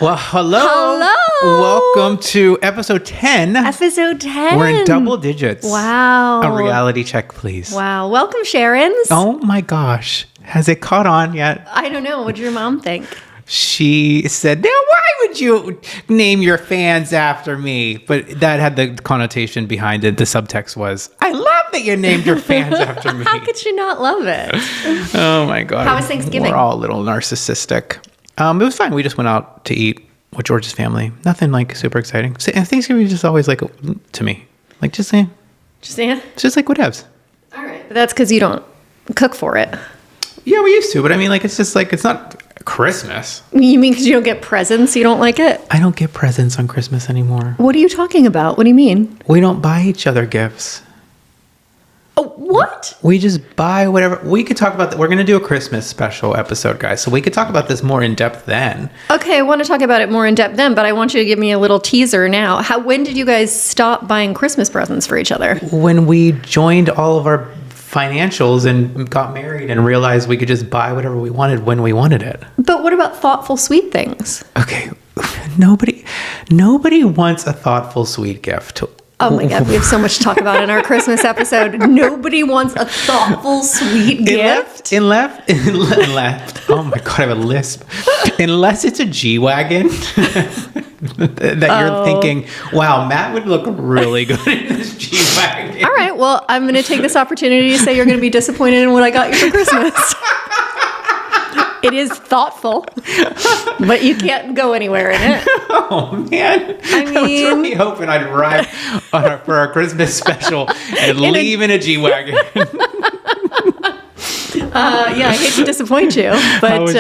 Well, hello. Hello. Welcome to episode 10. Episode 10. We're in double digits. Wow. A reality check, please. Wow. Welcome, Sharon's. Oh my gosh. Has it caught on yet? I don't know. What'd your mom think? She said, now why would you name your fans after me? But that had the connotation behind it. The subtext was, I love that you named your fans after me. How could you not love it? Oh my God. How was Thanksgiving? We're all a little narcissistic. It was fine. We just went out to eat with George's family. Nothing like super exciting. And Thanksgiving is just always like, to me, like just saying. Just saying? It's just like whatevs. All right. But that's because you don't cook for it. Yeah, we used to, but I mean, like, it's just like, it's not Christmas. You mean because you don't get presents, you don't like it? I don't get presents on Christmas anymore. What are you talking about? What do you mean? We don't buy each other gifts. Oh, what? We just buy whatever. We could talk about that. We're going to do a Christmas special episode, guys. So we could talk about this more in depth then. Okay, I want to talk about it more in depth then, but I want you to give me a little teaser now. When did you guys stop buying Christmas presents for each other? When we joined all of our financials and got married and realized we could just buy whatever we wanted when we wanted it. But what about thoughtful, sweet things? Okay. Nobody wants a thoughtful, sweet gift. Oh my God, we have so much to talk about in our Christmas episode. Nobody wants a thoughtful, sweet gift. In left. Oh my God, I have a lisp. Unless it's a G-Wagon that you're thinking, wow, Matt would look really good in this G-Wagon. All right, well, I'm going to take this opportunity to say you're going to be disappointed in what I got you for Christmas. It is thoughtful, but you can't go anywhere in it. Oh, man. I was really hoping I'd arrive for our Christmas special and leave in a G-Wagon. Yeah, I hate to disappoint you, but... How was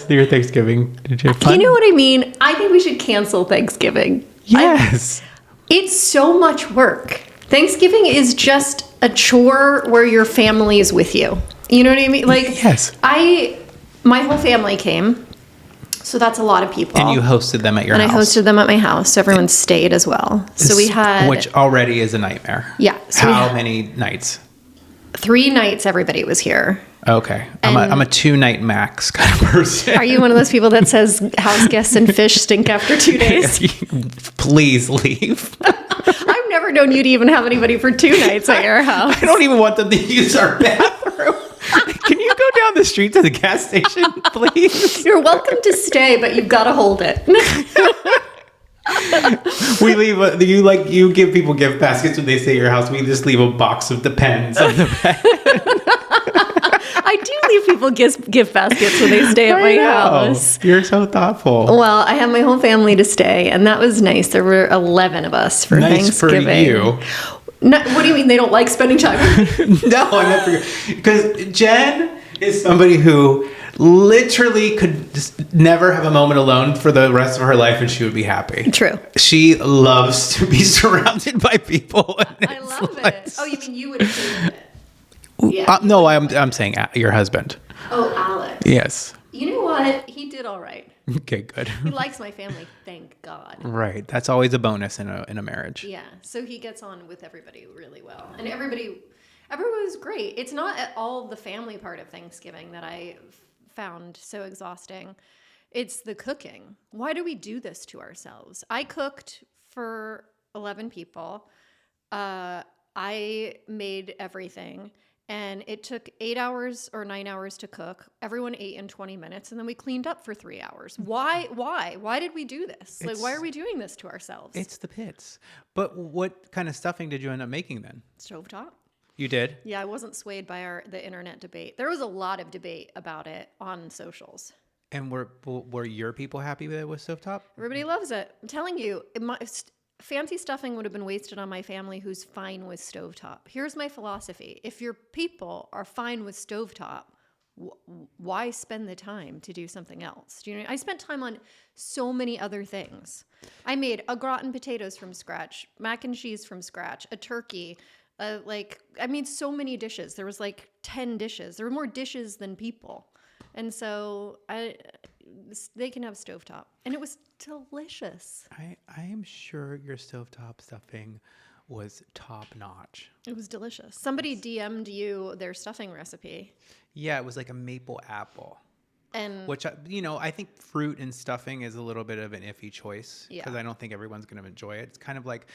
your Thanksgiving? Did you have fun? You know what I mean? I think we should cancel Thanksgiving. Yes. It's so much work. Thanksgiving is just a chore where your family is with you. You know what I mean? Like, yes. My whole family came, so that's a lot of people. And you hosted them at your house. And I hosted them at my house, so everyone stayed as well. So we had... Which already is a nightmare. Yeah. So How many nights? 3 nights everybody was here. Okay. I'm a 2-night max kind of person. Are you one of those people that says house guests and fish stink after 2 days? Please leave. I've never known you to even have anybody for 2 nights at your house. I don't even want them to use our bathroom. Can you go down the street to the gas station, please? You're welcome to stay, but you've got to hold it. We leave. You give people gift baskets when they stay at your house. We just leave a box of Depends on the bed. I do leave people gift baskets when they stay at my house. You're so thoughtful. Well, I have my whole family to stay, and that was nice. There were 11 of us for Thanksgiving. Nice for you. No, what do you mean they don't like spending time with me? No, I meant for you. Because Jen is somebody who literally could just never have a moment alone for the rest of her life and she would be happy. True. She loves to be surrounded by people. I love it. Oh, you mean you would say it? Yeah. No, I'm saying your husband. Oh, Alex. Yes. You know what? He did all right. Okay, good. He likes my family, thank God. Right. That's always a bonus in a marriage. Yeah. So he gets on with everybody really well. And everybody was great. It's not at all the family part of Thanksgiving that I found so exhausting. It's the cooking. Why do we do this to ourselves? I cooked for 11 people. I made everything. And it took 8 hours or 9 hours to cook. Everyone ate in 20 minutes, and then we cleaned up for 3 hours. Why? Why did we do this? Why are we doing this to ourselves? It's the pits. But what kind of stuffing did you end up making then? Stovetop. You did? Yeah, I wasn't swayed by the internet debate. There was a lot of debate about it on socials. And were your people happy with it with stovetop? Everybody loves it. I'm telling you, fancy stuffing would have been wasted on my family who's fine with stovetop. Here's my philosophy. If your people are fine with stovetop, why spend the time to do something else? Do you know? I spent time on so many other things. I made a gratin potatoes from scratch, mac and cheese from scratch, a turkey. I made so many dishes. There was 10 dishes. There were more dishes than people. And so they can have stovetop. And it was delicious. I am sure your stovetop stuffing was top notch. It was delicious. Somebody DM'd you their stuffing recipe. Yeah, it was like a maple apple. And which, I think fruit and stuffing is a little bit of an iffy choice because I don't think everyone's going to enjoy it. It's kind of like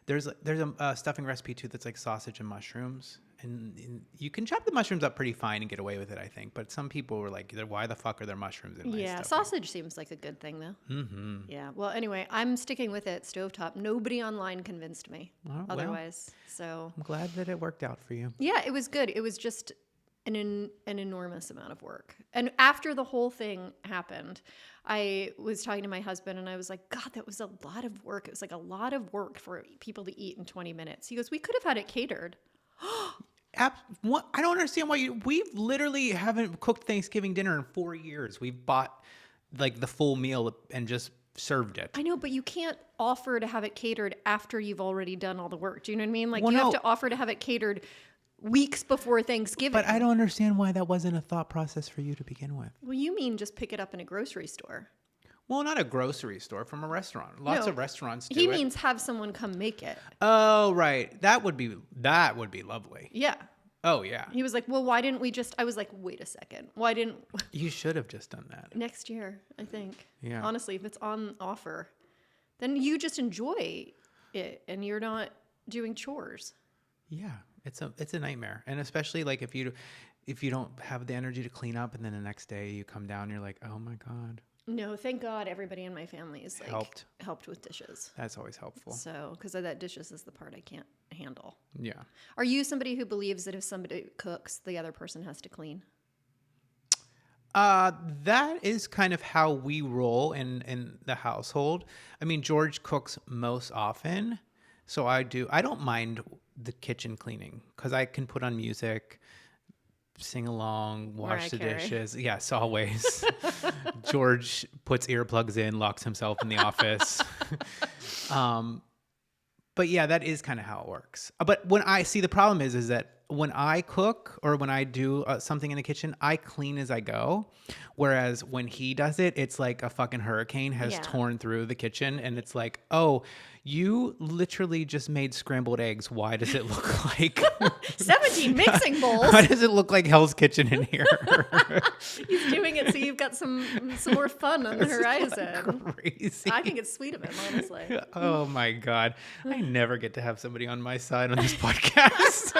there's a stuffing recipe too that's like sausage and mushrooms. And you can chop the mushrooms up pretty fine and get away with it, I think. But some people were like, why the fuck are there mushrooms in my stuffing? Sausage seems like a good thing, though. Mm-hmm. Yeah. Well, anyway, I'm sticking with it, stovetop. Nobody online convinced me otherwise. So I'm glad that it worked out for you. Yeah, it was good. It was just an enormous amount of work. And after the whole thing happened, I was talking to my husband and I was like, God, that was a lot of work. It was like a lot of work for people to eat in 20 minutes. He goes, we could have had it catered. I don't understand why we literally haven't cooked Thanksgiving dinner in 4 years. We've bought like the full meal and just served it. I know, but you can't offer to have it catered after you've already done all the work. Do you know what I mean? Like have to offer to have it catered weeks before Thanksgiving. But I don't understand why that wasn't a thought process for you to begin with. Well, you mean just pick it up in a grocery store. Well, not a grocery store, from a restaurant. Lots of restaurants do He means have someone come make it. Oh, right. That would be lovely. Yeah. Oh, yeah. He was like, well, why didn't we I was like, wait a second. Why didn't... You should have just done that. Next year, I think. Yeah. Honestly, if it's on offer, then you just enjoy it and you're not doing chores. Yeah. It's a nightmare. And especially like if you don't have the energy to clean up and then the next day you come down, you're like, oh my God. No, thank God everybody in my family is like helped with dishes. That's always helpful. So, because that dishes is the part I can't handle. Yeah. Are you somebody who believes that if somebody cooks, the other person has to clean? That is kind of how we roll in the household. I mean, George cooks most often, so I don't mind the kitchen cleaning because I can put on music, sing along, wash the dishes. Yes, always. George puts earplugs in, locks himself in the office. But yeah, that is kind of how it works. But when I see the problem is that when I cook or when I do something in the kitchen, I clean as I go. Whereas when he does it, it's like a fucking hurricane has torn through the kitchen. And it's like, oh, you literally just made scrambled eggs. Why does it look like 17 mixing bowls? Why does it look like Hell's Kitchen in here? He's doing it so you've got some more fun on the horizon. Like crazy. I think it's sweet of him, honestly. Oh my God. I never get to have somebody on my side on this podcast.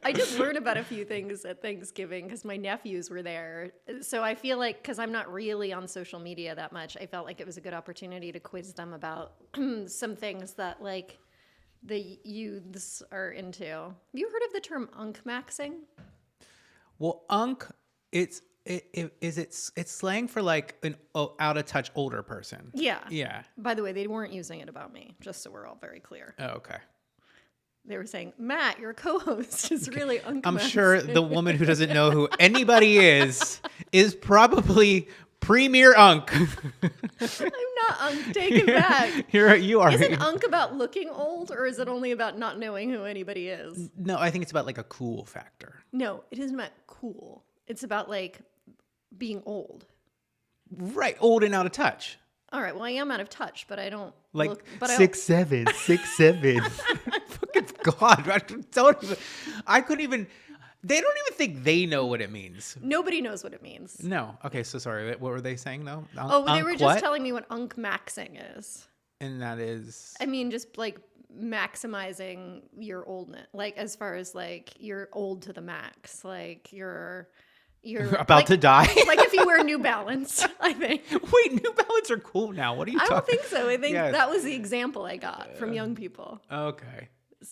I just learned about a few things at Thanksgiving because my nephews were there. So I feel like, because I'm not really on social media that much, I felt like it was a good opportunity to quiz them about some things that like the youths are into. Have you heard of the term unk-maxing? Well, unk, it's slang for like an out of touch older person. Yeah. Yeah. By the way, they weren't using it about me, just so we're all very clear. Oh, okay. They were saying, Matt, your co-host is really unk-maxing. I'm sure the woman who doesn't know who anybody is probably premier unk. I'm not unk. Take it back. You are. Isn't unk about looking old, or is it only about not knowing who anybody is? No, I think it's about like a cool factor. No, it isn't about cool. It's about like being old. Right, old and out of touch. All right, well, I am out of touch, but I don't like look... But 6'7", 6'7". Fucking God, I couldn't even... They don't even think they know what it means. Nobody knows what it means. No. Okay, so sorry. What were they saying, though? They were just telling me what unk-maxing is. And that is... I mean, just like maximizing your oldness. Like, as far as like, you're old to the max. Like, you're about to die. Like if you wear New Balance, I think. Wait, New Balance are cool now. What are you talking? I don't think so. I think that was the example I got from young people. Okay.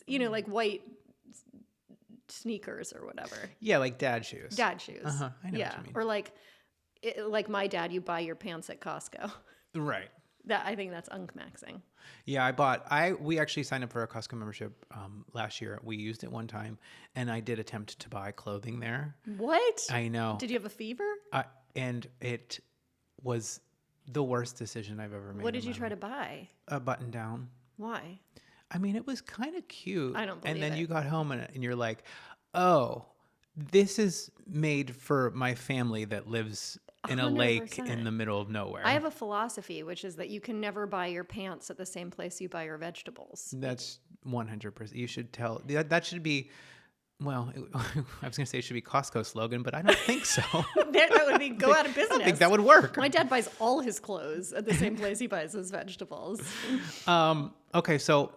You know, like white sneakers or whatever. Yeah, like dad shoes. Dad shoes. Uh-huh. I know what you mean. Or like my dad, you buy your pants at Costco. Right. I think that's unk-maxing. Yeah, we actually signed up for a Costco membership last year. We used it one time, and I did attempt to buy clothing there. What? I know. Did you have a fever? And it was the worst decision I've ever made. What did you try to buy? A button down. Why? I mean, it was kind of cute. I don't believe it. And then you got home and you're like, oh, this is made for my family that lives in a 100%. lake in the middle of nowhere. I have a philosophy, which is that you can never buy your pants at the same place you buy your vegetables. That's 100%. You should tell. That should be Well, I was going to say it should be Costco slogan, but I don't think so. That would be go out of business. I don't think that would work. My dad buys all his clothes at the same place he buys his vegetables. Okay, so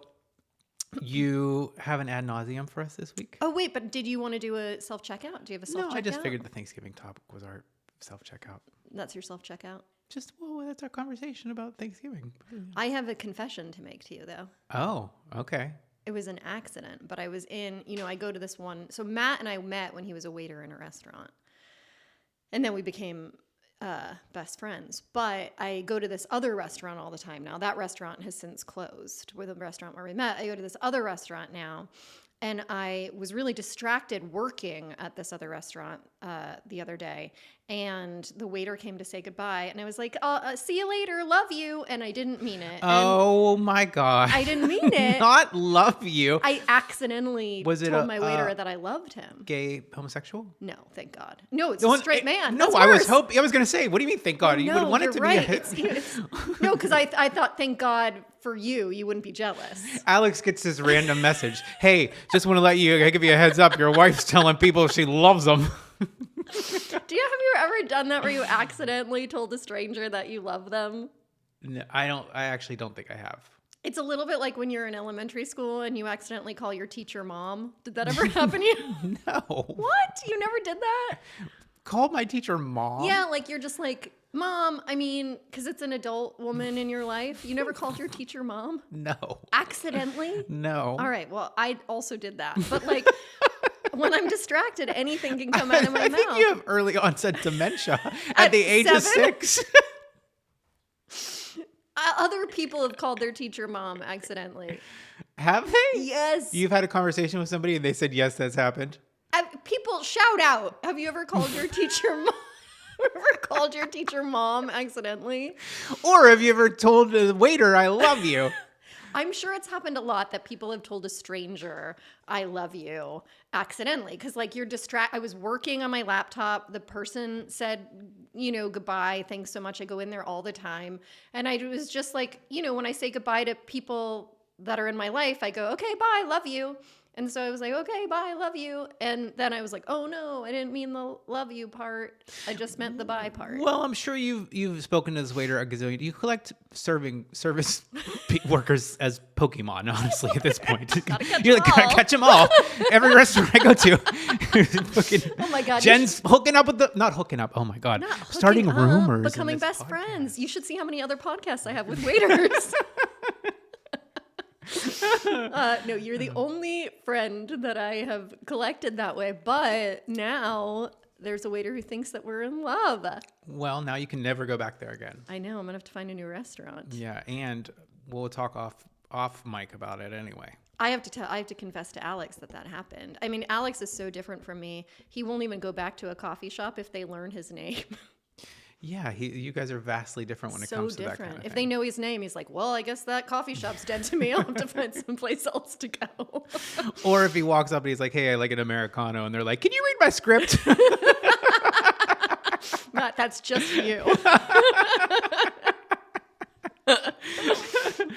you have an ad nauseam for us this week? Oh, wait, but did you want to do a self-checkout? Do you have a self-checkout? No, I just figured the Thanksgiving topic was our self-checkout. That's your self-checkout? That's our conversation about Thanksgiving. I have a confession to make to you, though. Oh, okay. It was an accident, but I was in, I go to this one. So Matt and I met when he was a waiter in a restaurant. And then we became best friends. But I go to this other restaurant all the time now. That restaurant has since closed. With the restaurant where we met, I go to this other restaurant now. And I was really distracted working at this other restaurant the other day. And the waiter came to say goodbye. And I was like, see you later. Love you. And I didn't mean it. Oh, my God. I didn't mean it. Not love you. I accidentally told my waiter that I loved him. Gay homosexual? No, thank God. No, it's a straight man. No, That's I worse. was going to say, what do you mean, thank God? You would want it to right. be No, because I thought, thank God for you wouldn't be jealous. Alex gets this random message. Hey, just want to let you, I give you a heads up. Your wife's telling people she loves them. Have you ever done that where you accidentally told a stranger that you love them? No, I actually don't think I have. It's a little bit like when you're in elementary school and you accidentally call your teacher mom. Did that ever happen to you? No. What? You never did that? Called my teacher mom? Yeah, like you're just like, Mom, because it's an adult woman in your life. You never called your teacher mom? No. Accidentally? No. All right, well, I also did that. But like, when I'm distracted, anything can come out of my mouth. I think you have early onset dementia at the age of 6. Other people have called their teacher mom accidentally. Have they? Yes. You've had a conversation with somebody and they said, yes, that's happened? People shout out. Have you ever called your teacher mom? Ever called your teacher mom accidentally? Or have you ever told the waiter, I love you? I'm sure it's happened a lot that people have told a stranger, I love you, accidentally. Because like I was working on my laptop. The person said, goodbye. Thanks so much. I go in there all the time. And I was just like, when I say goodbye to people that are in my life, I go, okay, bye, love you. And so I was like, okay, bye, love you. And then I was like, oh no, I didn't mean the love you part. I just meant the bye part. Well, I'm sure you've spoken to this waiter a gazillion. You collect service workers as Pokemon, honestly, at this point. Gotta catch them all. Every restaurant I go to. Oh my God. Jen's hooking up with not hooking up. Oh my God. Starting rumors. Becoming best friends. You should see how many other podcasts I have with waiters. No, you're the only friend that I have collected that way. But now there's a waiter who thinks that we're in love. Well, now you can never go back there again. I know. I'm gonna have to find a new restaurant. Yeah, and we'll talk off mic about it anyway. I have to confess to Alex that happened. I mean, Alex is so different from me. He won't even go back to a coffee shop if they learn his name. Yeah, you guys are vastly different when it comes to that kind of thing. If they know his name, he's like, well, I guess that coffee shop's dead to me. I'll have to find someplace else to go. Or if he walks up and he's like, hey, I like an Americano. And they're like, can you read my script? Matt, that's just you.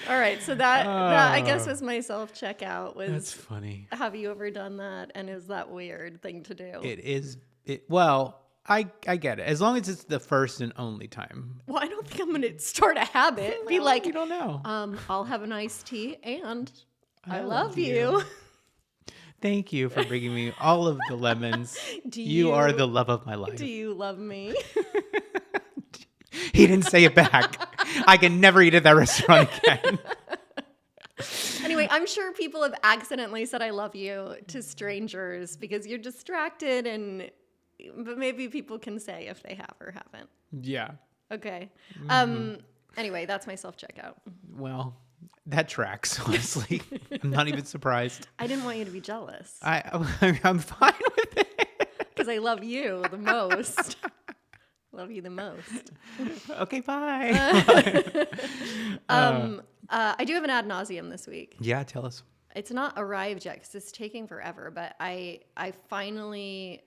All right, so that I guess was my self-checkout. That's funny. Have you ever done that? And is that weird thing to do? It is. Well, I get it. As long as it's the first and only time. Well, I don't think I'm going to start a habit. Be like, you don't know. I'll have an iced tea and I love you. Thank you for bringing me all of the lemons. You are the love of my life. Do you love me? He didn't say it back. I can never eat at that restaurant again. Anyway, I'm sure people have accidentally said I love you to strangers because you're distracted, but maybe people can say if they have or haven't. Yeah. Okay. Anyway, that's my self-checkout. Well, that tracks, honestly. I'm not even surprised. I didn't want you to be jealous. I'm fine with it. Because I love you the most. Love you the most. Okay, bye. I do have an ad nauseam this week. Yeah, tell us. It's not arrived yet because it's taking forever, but I finally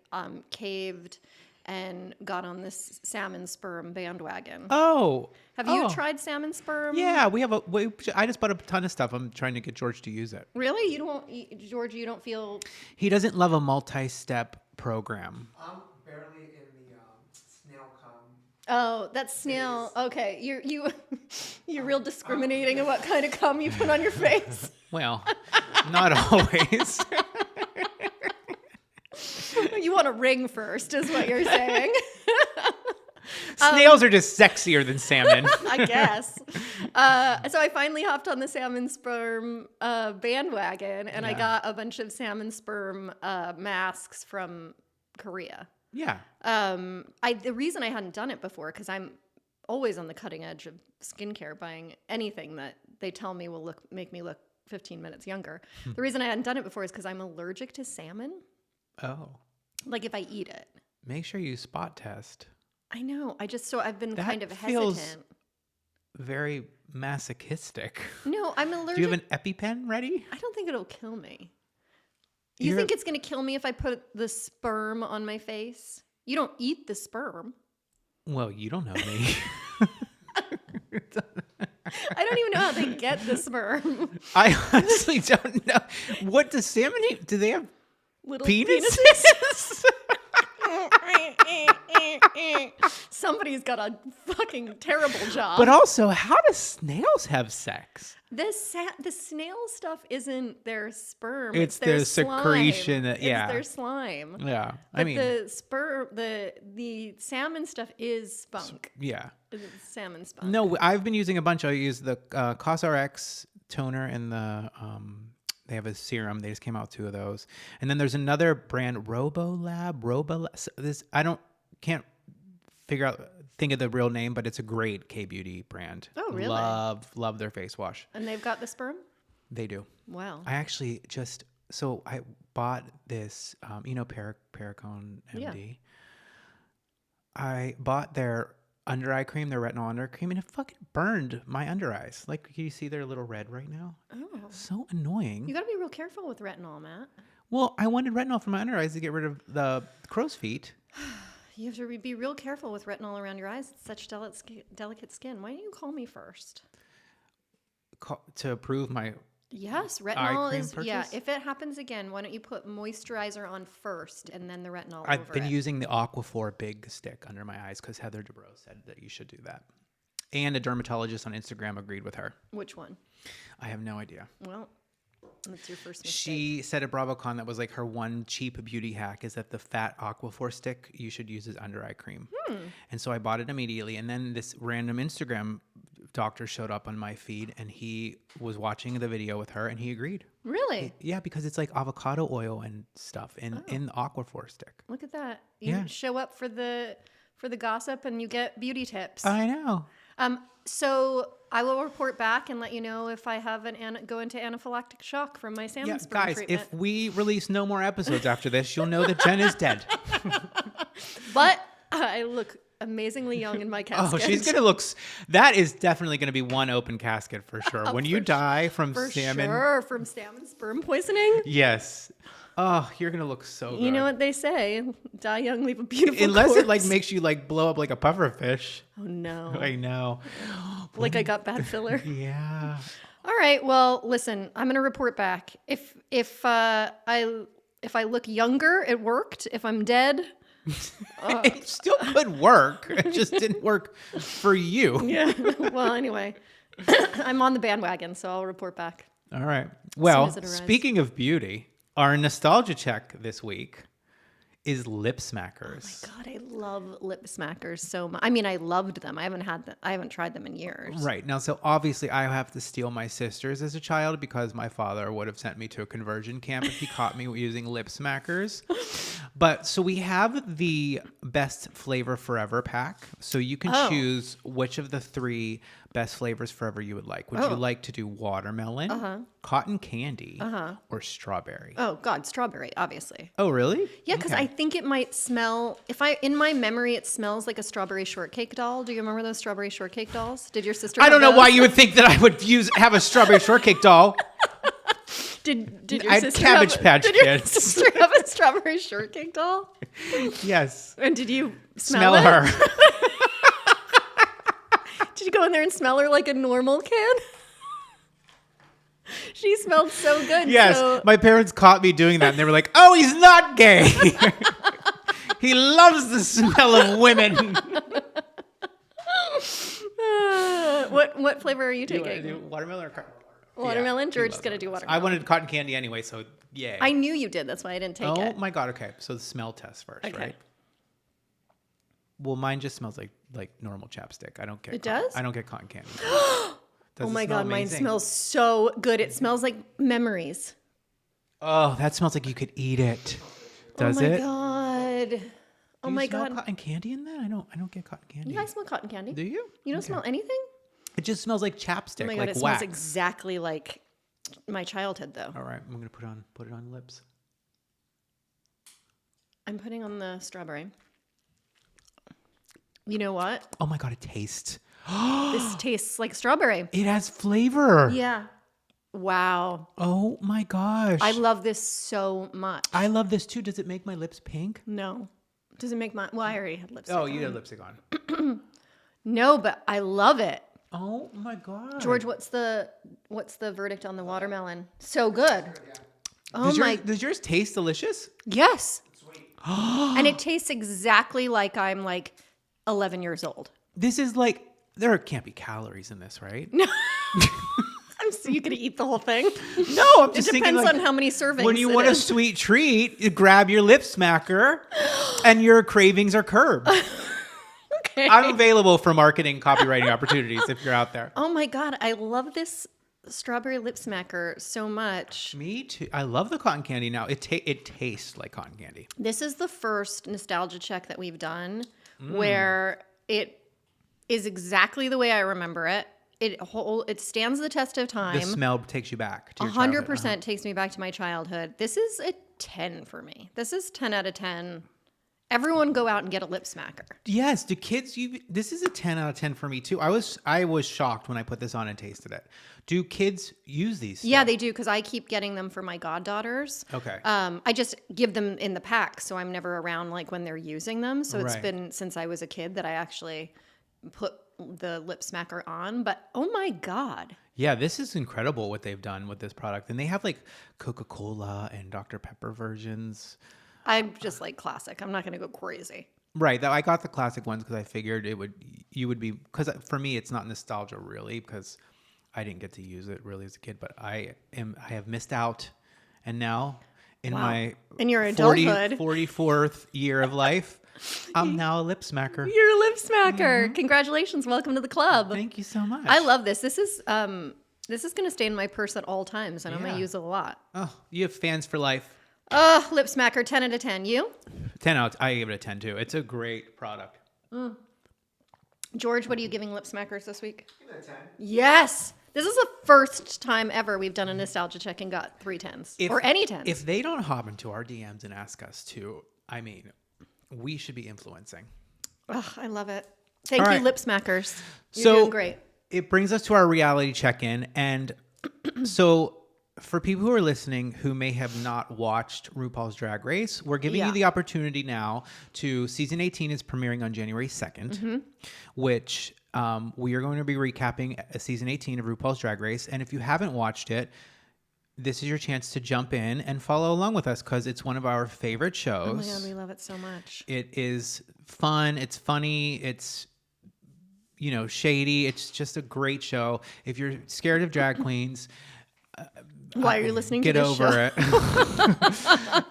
caved and got on this Salmon Sperm bandwagon. Oh. Have you tried Salmon Sperm? Yeah, I just bought a ton of stuff. I'm trying to get George to use it. Really? George, you don't feel... He doesn't love a multi-step program. I'm barely in the snail cum. Oh, that's snail. Okay, you're real discriminating in what kind of cum you put on your face. Well, not always. You want a ring first, is what you're saying. Snails are just sexier than salmon. I guess. So I finally hopped on the Salmon Sperm bandwagon, and I got a bunch of Salmon Sperm masks from Korea. Yeah. The reason I hadn't done it before, because I'm always on the cutting edge of skincare, buying anything that they tell me will make me look 15 minutes younger. The reason I hadn't done it before is because I'm allergic to salmon. Oh. Like if I eat it. Make sure you spot test. I know. I've been That kind of feels hesitant. very masochistic. No, I'm allergic. Do you have an EpiPen ready? I don't think it'll kill me. You think it's going to kill me if I put the sperm on my face? You don't eat the sperm. Well, you don't know me. I don't even know how they get the sperm. I honestly don't know. What does salmon eat? Do they have Little penises? Somebody's got a fucking terrible job. But also, how do snails have sex? The snail stuff isn't their sperm. It's their the secretion that- yeah. It's their slime. Yeah. But the sperm, the salmon stuff is spunk. Yeah. It's salmon spunk. No, I've been using a bunch. I use the CosRX toner and the they have a serum. They just came out with 2 of those. And then there's another brand, RHOBH. This can't think of the real name, but it's a great K-beauty brand. Oh, really? Love their face wash. And they've got the sperm? They do. Wow. I actually I bought this, Pericone MD. Yeah. I bought their under eye cream, their retinol under eye cream, and it fucking burned my under eyes. Like, can you see they're a little red right now? Oh. So annoying. You got to be real careful with retinol, Matt. Well, I wanted retinol for my under eyes to get rid of the crow's feet. You have to be real careful with retinol around your eyes. It's such delicate skin. Why didn't you call me first? To approve my Yes, eye retinol cream is, purchase? yeah. If it happens again, why don't you put moisturizer on first and then the retinol I've over been it? using the Aquaphor big stick under my eyes because Heather Dubrow said that you should do that. And a dermatologist on Instagram agreed with her. Which one? I have no idea. Well, that's your first mistake. She said at BravoCon that was like her one cheap beauty hack is that the fat Aquaphor stick you should use as under eye cream. And so I bought it immediately. And then this random Instagram doctor showed up on my feed and he was watching the video with her and he agreed. Really? Yeah, because it's like avocado oil and stuff in the Aquaphor stick. Look at that. You show up for the gossip and you get beauty tips. I know. So I will report back and let you know if I have go into anaphylactic shock from my salmon sperm guys, treatment. if we release no more episodes after this, you'll know that Jen is dead. But I look amazingly young in my casket. Oh, she's going to look... That is definitely going to be one open casket for sure. When you die from salmon... For sure, from salmon sperm poisoning. Yes. Oh, you're going to look so good. You know what they say, die young, leave a beautiful Unless corpse. it like makes you like blow up like a puffer fish. Oh, no. I know. Like I got bad filler. Yeah. All right. Well, listen, I'm going to report back. If I look younger, it worked. If I'm dead... It still could work. It just didn't work for you. Yeah. Well, anyway, I'm on the bandwagon, so I'll report back. All right. Well, as it arrives. speaking of beauty, our nostalgia check this week is lip smackers. Oh my God, I love lip smackers so much. I mean, I loved them. I haven't tried them in years. Right. Now, so obviously I have to steal my sister's as a child because my father would have sent me to a conversion camp if he caught me using lip smackers. But so we have the best flavor forever pack. So you can choose which of the 3 best flavors forever you would like. Would you like to do watermelon, cotton candy, or strawberry? Oh God, strawberry, obviously. Oh, really? Yeah, because I think it might smell. In my memory, it smells like a strawberry shortcake doll. Do you remember those strawberry shortcake dolls? Did your sister? I don't know have why those? you would think that I would have a strawberry shortcake doll. Did your I had sister Cabbage have, Patch did your Kids. sister have a strawberry shortcake doll? Yes. And did you Smell it? her. Did you go in there and smell her like a normal kid? She smelled so good. Yes. So... My parents caught me doing that, and they were like, "Oh, he's not gay. He loves the smell of women." What flavor are you Do you taking? wanna do watermelon or Watermelon? Yeah, George's going to do watermelon. I wanted cotton candy anyway, so yay. I knew you did. That's why I didn't take it. Oh my god. Okay, so the smell test first, Okay. right? Well, mine just smells like normal chapstick. I don't get. It does? I don't get cotton candy. Does Oh it my smell God, mine amazing? smells so good. It smells like memories. Oh, that smells like you could eat it. Does oh my it? God. Oh Do you my smell God. cotton candy in that? I don't get cotton candy. Yeah, I smell cotton candy. Do you? You don't Okay. smell anything? It just smells like chapstick, Oh my God, like it wax. smells exactly like my childhood, though. All right, I'm gonna put it on lips. I'm putting on the strawberry. You know what? Oh my god, it tastes. This tastes like strawberry. It has flavor. Yeah. Wow. Oh my gosh. I love this so much. I love this too. Does it make my lips pink? No. Doesn't make my... Well, I already had lipstick Oh, you on. had lipstick on. No, but I love it. Oh my god. George, what's the verdict on the watermelon? So good. Oh Does yours taste delicious? Yes. And it tastes exactly like I'm like 11 years old. This is like there can't be calories in this, right? No. So you could eat the whole thing? No, I'm It just thinking depends like, on how many servings. when you it want a is. sweet treat, you grab your lip smacker and your cravings are curbed. Okay. I'm available for marketing copywriting opportunities if you're out there. Oh my God, I love this strawberry lip smacker so much. Me too. I love the cotton candy now. It tastes like cotton candy. This is the first nostalgia check that we've done where it is exactly the way I remember it. It stands the test of time. The smell takes you back to your 100% takes me back to my childhood. This is a 10 for me. This is 10 out of 10. Everyone go out and get a lip smacker. Yes, do kids? This is a 10 out of 10 for me too. I was shocked when I put this on and tasted it. Do kids use these still? Yeah, they do, because I keep getting them for my goddaughters. Okay. I just give them in the pack, so I'm never around like when they're using them. So it's Right. been since I was a kid that I actually put the lip smacker on. But oh my God. Yeah, this is incredible what they've done with this product. And they have like Coca-Cola and Dr. Pepper versions. I'm just like classic. I'm not going to go crazy. Right. I got the classic ones because I figured you would be, because for me, it's not nostalgia really, because I didn't get to use it really as a kid, but I have missed out. And now in my In your adulthood. 44th year of life, I'm now a lip smacker. You're a lip smacker. Congratulations. Welcome to the club. Thank you so much. I love this. This is going to stay in my purse at all times, and I'm going Yeah. to use it a lot. Oh, you have fans for life. Lip smacker, 10 out of 10. You? 10 out. I give it a 10 too. It's a great product. George, what are you giving lip smackers this week? Give it a 10. Yes. This is the first time ever we've done a nostalgia check and got 3 10s. Or any 10s. If they don't hop into our DMs and ask us to, I mean, we should be influencing. Ugh, I love it. Thank All you, right. lip smackers. You're So doing great. it brings us to our reality check-in. And so for people who are listening who may have not watched RuPaul's Drag Race, we're giving Yeah. you the opportunity now to, season 18 is premiering on January 2nd, which we are going to be recapping season 18 of RuPaul's Drag Race. And if you haven't watched it, this is your chance to jump in and follow along with us because it's one of our favorite shows. Oh my God, we love it so much. It is fun. It's funny. It's, shady. It's just a great show. If you're scared of drag queens, Why are you listening to get this over show?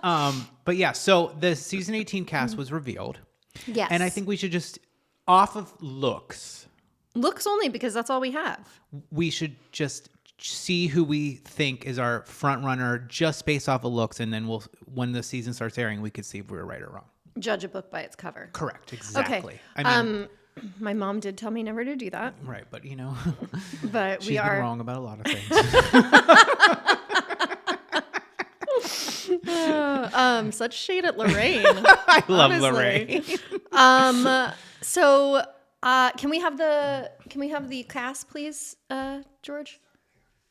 it. But yeah, so the season 18 cast was revealed. Yes. And I think we should just, off of looks, Looks only, because that's all we have. we should just see who we think is our front runner just based off of looks. And then when the season starts airing, we could see if we were right or wrong. Judge a book by its cover. Correct. Exactly. Okay. I mean, My mom did tell me never to do that, right. But, but she's we been are wrong about a lot of things. such shade at Lorraine. I love honestly. Lorraine. So can we have the cast, please, George?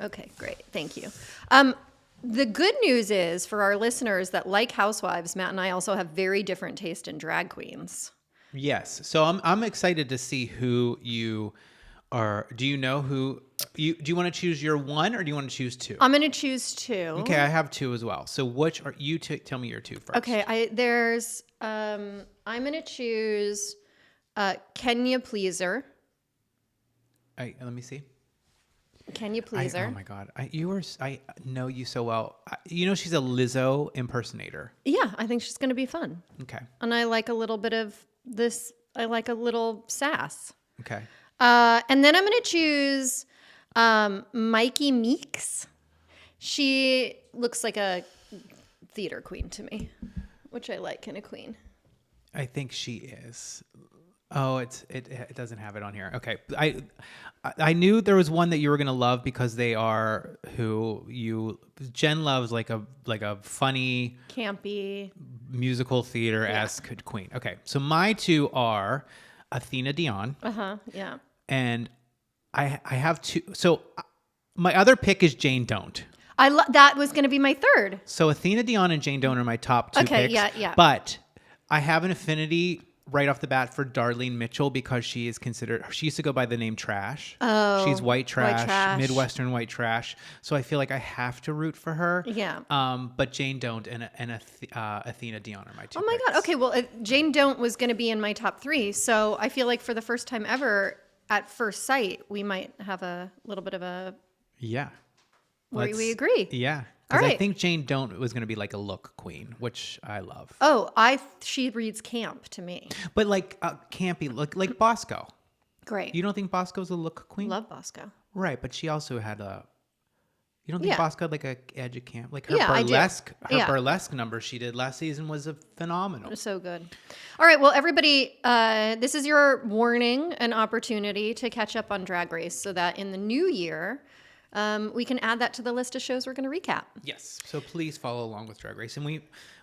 Okay, great. Thank you. The good news is for our listeners that like Housewives, Matt and I also have very different taste in drag queens. Yes. So I'm excited to see who you are. Do you know who do you want to choose your one or do you want to choose two? I'm going to choose two. Okay, I have two as well. So which are you tell me your two first. Okay, I'm going to choose Kenya Pleaser. Let me see. Kenya Pleaser. Oh my God. I know you so well. You know, she's a Lizzo impersonator. Yeah, I think she's going to be fun. Okay. And I like a little bit of this. I like a little sass. Okay. And then I'm going to choose Mikey Meeks. She looks like a theater queen to me, which I like in a queen. I think she is. Oh, it doesn't have it on here. Okay. I knew there was one that you were gonna love because they are Jen loves like a funny Campy musical theater-esque queen. Okay. So my two are Athena Dion. Yeah. And I have two. So my other pick is Jane Don't. That was going to be my third. So Athena Dion and Jane Don't are my top two picks. Yeah. But I have an affinity right off the bat for Darlene Mitchell because she is considered. She used to go by the name Trash. Oh, she's white trash, white trash. Midwestern white trash. So I feel like I have to root for her. Yeah. But Jane Don't and Athena Dion are my two. Oh my God. Okay. Well, Jane Don't was going to be in my top three. So I feel like for the first time ever, at first sight, we might have a little bit of a. Yeah. Where we agree. Yeah. All Because right. I think Jane Don't was going to be like a look queen, which I love. Oh, she reads camp to me. But like campy, like Bosco. Great. You don't think Bosco's a look queen? Love Bosco. Right, but she also had a. You don't think Yeah. Bosco had like a edge of camp? Like her Yeah, I do. burlesque number she did last season was phenomenal. So good. All right. Well, everybody, this is your warning and opportunity to catch up on Drag Race so that in the new year, we can add that to the list of shows we're going to recap. Yes. So please follow along with Drag Race, and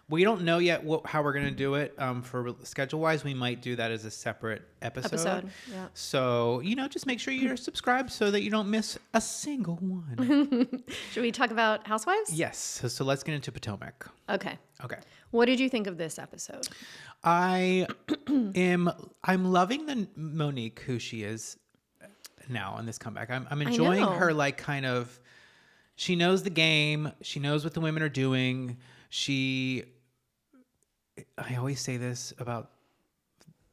we don't know yet how we're going to do it. For schedule wise, we might do that as a separate episode. Yeah. So just make sure you're subscribed so that you don't miss a single one. Should we talk about Housewives? Yes. So let's get into Potomac. Okay. Okay. What did you think of this episode? I'm loving the Monique who she is now in this comeback. I'm enjoying her like kind of. She knows the game. She knows what the women are doing. I always say this about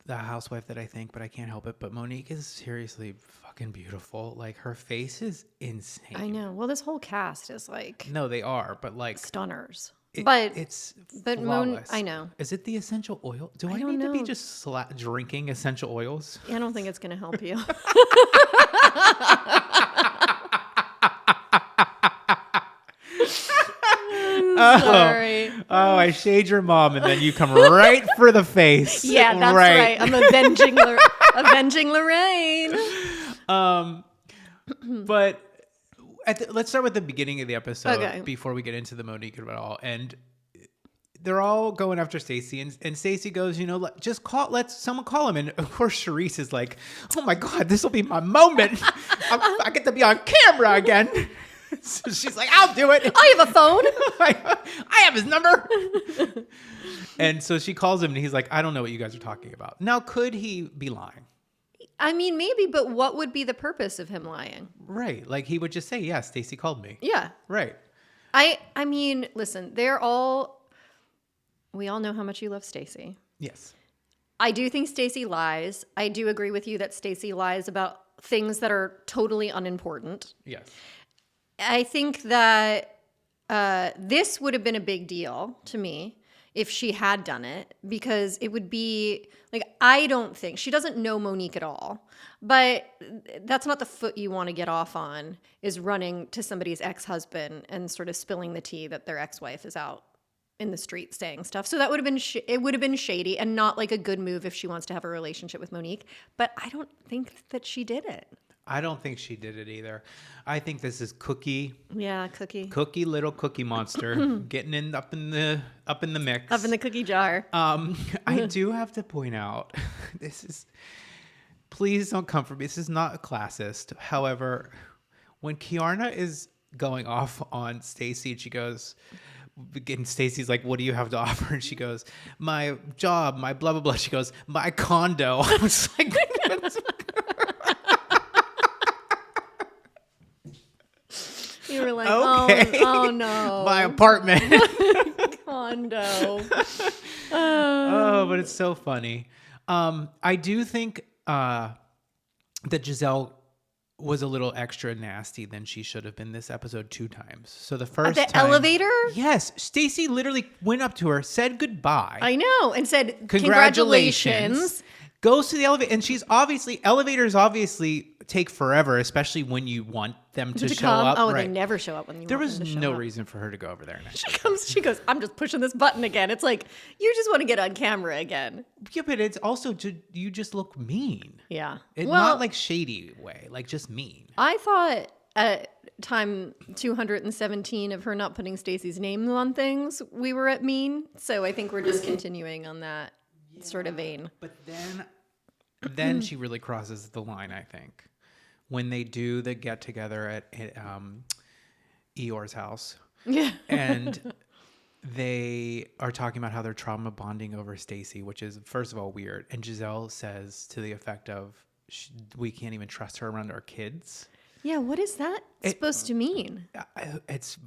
the housewife that I think, but I can't help it. But Monique is seriously fucking beautiful. Like her face is insane. I know. Well, this whole cast is like No, they are, but like stunners. it's but flawless. I know. Is it the essential oil? Do I don't need to be know. just drinking essential oils? I don't think it's going to help you. Sorry. Oh, I shade your mom, and then you come right for the face. Yeah, that's right. I'm avenging Lorraine. But let's start with the beginning of the episode Okay. before we get into the Monique at all. And they're all going after Stacey, and Stacey goes, let someone call him. And of course, Charisse is like, oh my God, this will be my moment. I get to be on camera again. So she's like, I'll do it. I have a phone. I have his number. And so she calls him and he's like, I don't know what you guys are talking about. Now, could he be lying? I mean, maybe, but what would be the purpose of him lying? Right. Like he would just say, yeah, Stacey called me. Yeah. Right. I mean, listen, we all know how much you love Stacey. Yes. I do think Stacey lies. I do agree with you that Stacey lies about things that are totally unimportant. Yes. I think that this would have been a big deal to me if she had done it, because it would be like, I don't think she doesn't know Monique at all, but that's not the foot you want to get off on, is running to somebody's ex-husband and sort of spilling the tea that their ex-wife is out in the street saying stuff. So that would have been it would have been shady and not like a good move if she wants to have a relationship with Monique, but I don't think that she did it. I don't think she did it either. I think this is Cookie. Yeah, Cookie. Little Cookie Monster getting up in the mix. Up in the cookie jar. I do have to point out, please don't come for me. This is not a classist. However, when Kiarna is going off on Stacy, and she goes, and Stacy's like, "What do you have to offer?" And she goes, "My job, my blah blah blah." She goes, "My condo." I was like, You were like, okay. oh no. "My apartment." Condo. Oh, but it's so funny. I do think that Gizelle was a little extra nasty than she should have been this episode 2 times. So the first At the time, elevator? yes, Stacy literally went up to her, said goodbye. I know, and said Congratulations. congratulations. Goes to the elevator, and elevators obviously take forever, especially when you want them to show come. up. Oh, right. they never show up when you There want was them to show no up. reason for her to go over there. She goes, I'm just pushing this button again. It's like, you just want to get on camera again. Yeah, but it's also you just look mean. Yeah. Not like shady way, like just mean. I thought at time 217 of her not putting Stacy's name on things, we were at mean. So I think we're just continuing on that sort of vein. But then she really crosses the line, I think, when they do the get together at Eeyore's house. Yeah. And they are talking about how they're trauma bonding over Stacy, which is, first of all, weird. And Gizelle says to the effect of, we can't even trust her around our kids. Yeah, what is that supposed to mean? It's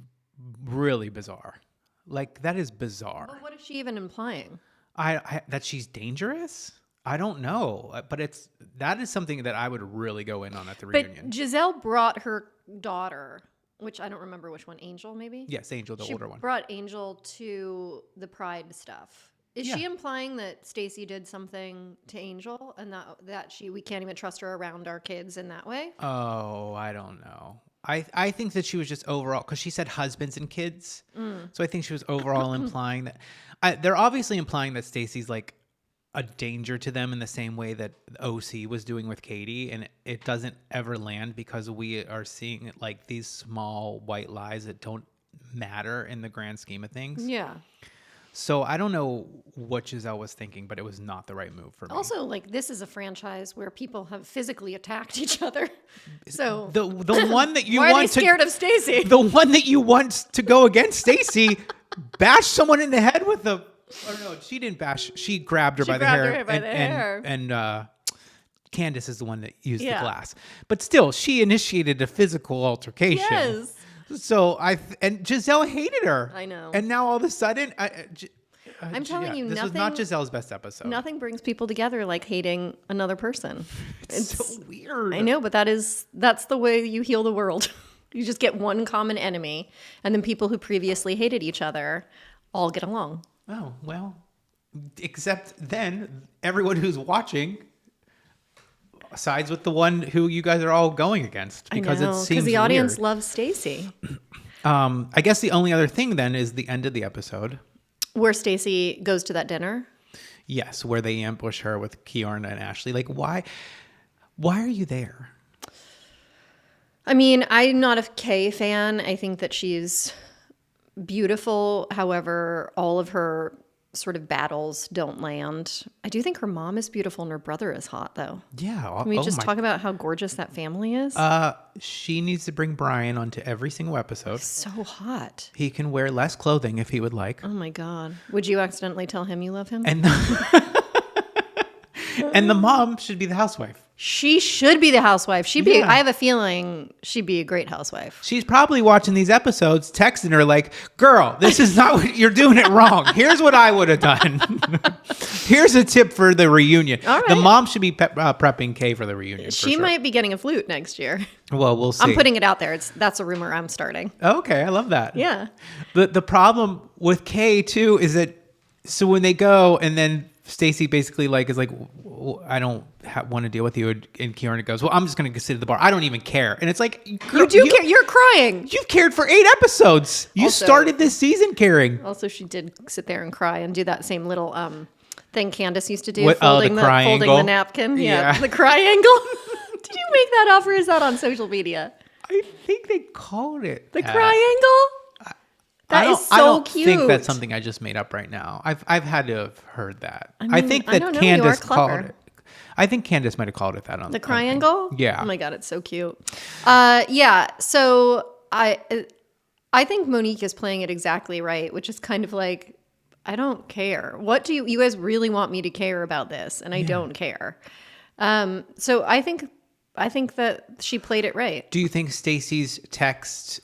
really bizarre. Like, that is bizarre. But what is she even implying? That she's dangerous? I don't know. But that is something that I would really go in on at the reunion. But Gizelle brought her daughter, which I don't remember which one, Angel maybe? Yes, Angel, the older one. She brought Angel to the Pride stuff. Is she implying that Stacy did something to Angel and that we can't even trust her around our kids in that way? Oh, I don't know. I think that she was just overall, because she said husbands and kids. So I think she was overall implying that. They're obviously implying that Stacy's like a danger to them in the same way that OC was doing with Katie. And it doesn't ever land because we are seeing like these small white lies that don't matter in the grand scheme of things. Yeah. So I don't know what Gizelle was thinking, but it was not the right move for me. Also, like, this is a franchise where people have physically attacked each other. So the one that you why want are they scared of Stacy? the one that you want to go against Stacy bashed someone in the head with a. Or no, she didn't bash. She grabbed her by the hair. And Candace is the one that used the glass. But still, she initiated a physical altercation. Yes. So and Gizelle hated her. I know. And now all of a sudden, I'm telling you, this was not Giselle's best episode. Nothing brings people together like hating another person. It's so weird. I know, but that's the way you heal the world. You just get one common enemy, and then people who previously hated each other all get along. Oh, well, except then everyone who's watching sides with the one who you guys are all going against because it seems the audience weird. loves Stacy. I guess the only other thing then is the end of the episode. Where Stacy goes to that dinner? Yes, where they ambush her with Kiorn and Ashley. Like, why are you there? I mean, I'm not a Kay fan. I think that she's beautiful. However, all of her sort of battles don't land. I do think her mom is beautiful and her brother is hot, though. Yeah. Can we just talk about how gorgeous that family is? She needs to bring Brian onto every single episode. So hot. He can wear less clothing if he would like. Oh my God. Would you accidentally tell him you love him? And and the mom should be the housewife. She should be the housewife. I have a feeling she'd be a great housewife. She's probably watching these episodes, texting her like, girl, this is not what you're doing it wrong. Here's what I would have done. Here's a tip for the reunion. All right. The mom should be prepping Kay for the reunion. She might be getting a flute next year. Well, we'll see. I'm putting it out there. That's a rumor I'm starting. Okay, I love that. Yeah. The problem with Kay too is that so when they go and then Stacy basically is like, I don't want to deal with you, and Kiorn goes, well, I'm just going to sit at the bar. I don't even care. And it's like, you do care. You're crying. You've cared for 8 episodes. You started this season caring. Also, she did sit there and cry and do that same little thing Candace used to do, folding the napkin. Yeah, the cry angle. Did you make that up, or is that on social media? I think they called it the cry angle. That is so I don't cute. think that's something I just made up right now. I've had to have heard that. I mean, I think that Candace called clever. it. I think Candace might have called it that on The triangle. Yeah. Oh my God, it's so cute. Yeah. So I think Monique is playing it exactly right, which is kind of like, I don't care. What do you guys really want me to care about this? And I don't care. So I think that she played it right. Do you think Stacy's texts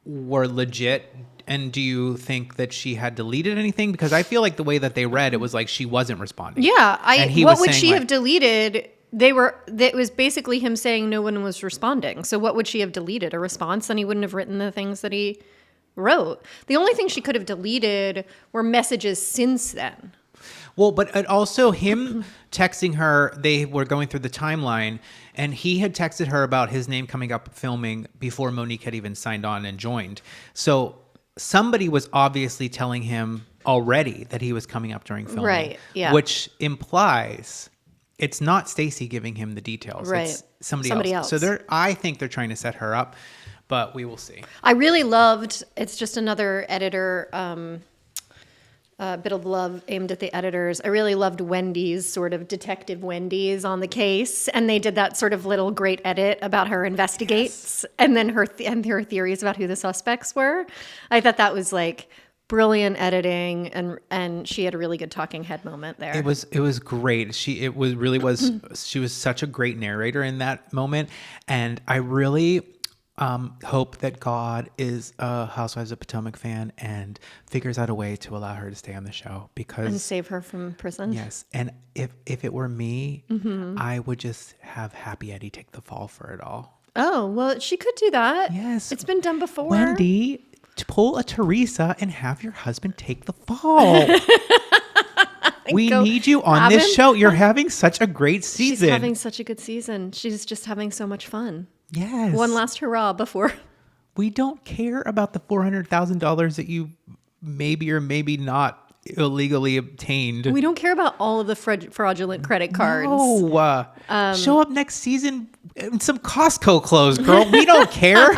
were legit? And do you think that she had deleted anything? Because I feel like the way that they read, it was like she wasn't responding. Yeah. And he what was would saying, she like, have deleted? It was basically him saying no one was responding. So what would she have deleted? A response? Then he wouldn't have written the things that he wrote. The only thing she could have deleted were messages since then. Well, but also him texting her, they were going through the timeline, and he had texted her about his name coming up filming before Monique had even signed on and joined. So somebody was obviously telling him already that he was coming up during filming. Right, yeah. Which implies it's not Stacy giving him the details. Right. It's somebody else. So I think they're trying to set her up, but we will see. I really loved, it's just another editor, bit of love aimed at the editors. I really loved Wendy's, sort of Detective Wendy's on the case. And they did that sort of little great edit about her investigates and then her theories about who the suspects were. I thought that was like brilliant editing, and she had a really good talking head moment there. It was great. She was such a great narrator in that moment. And I really hope that God is a Housewives of Potomac fan and figures out a way to allow her to stay on the show, because and save her from prison. Yes. And if it were me, I would just have Happy Eddie take the fall for it all. Oh, well, she could do that. Yes. It's been done before. Wendy, to pull a Teresa and have your husband take the fall. We need you on this show. You're having such a great season. She's having such a good season. She's just having so much fun. Yes. One last hurrah before. We don't care about the $400,000 that you maybe or maybe not illegally obtained. We don't care about all of the fraudulent credit cards. No. Show up next season in some Costco clothes, girl. We don't care.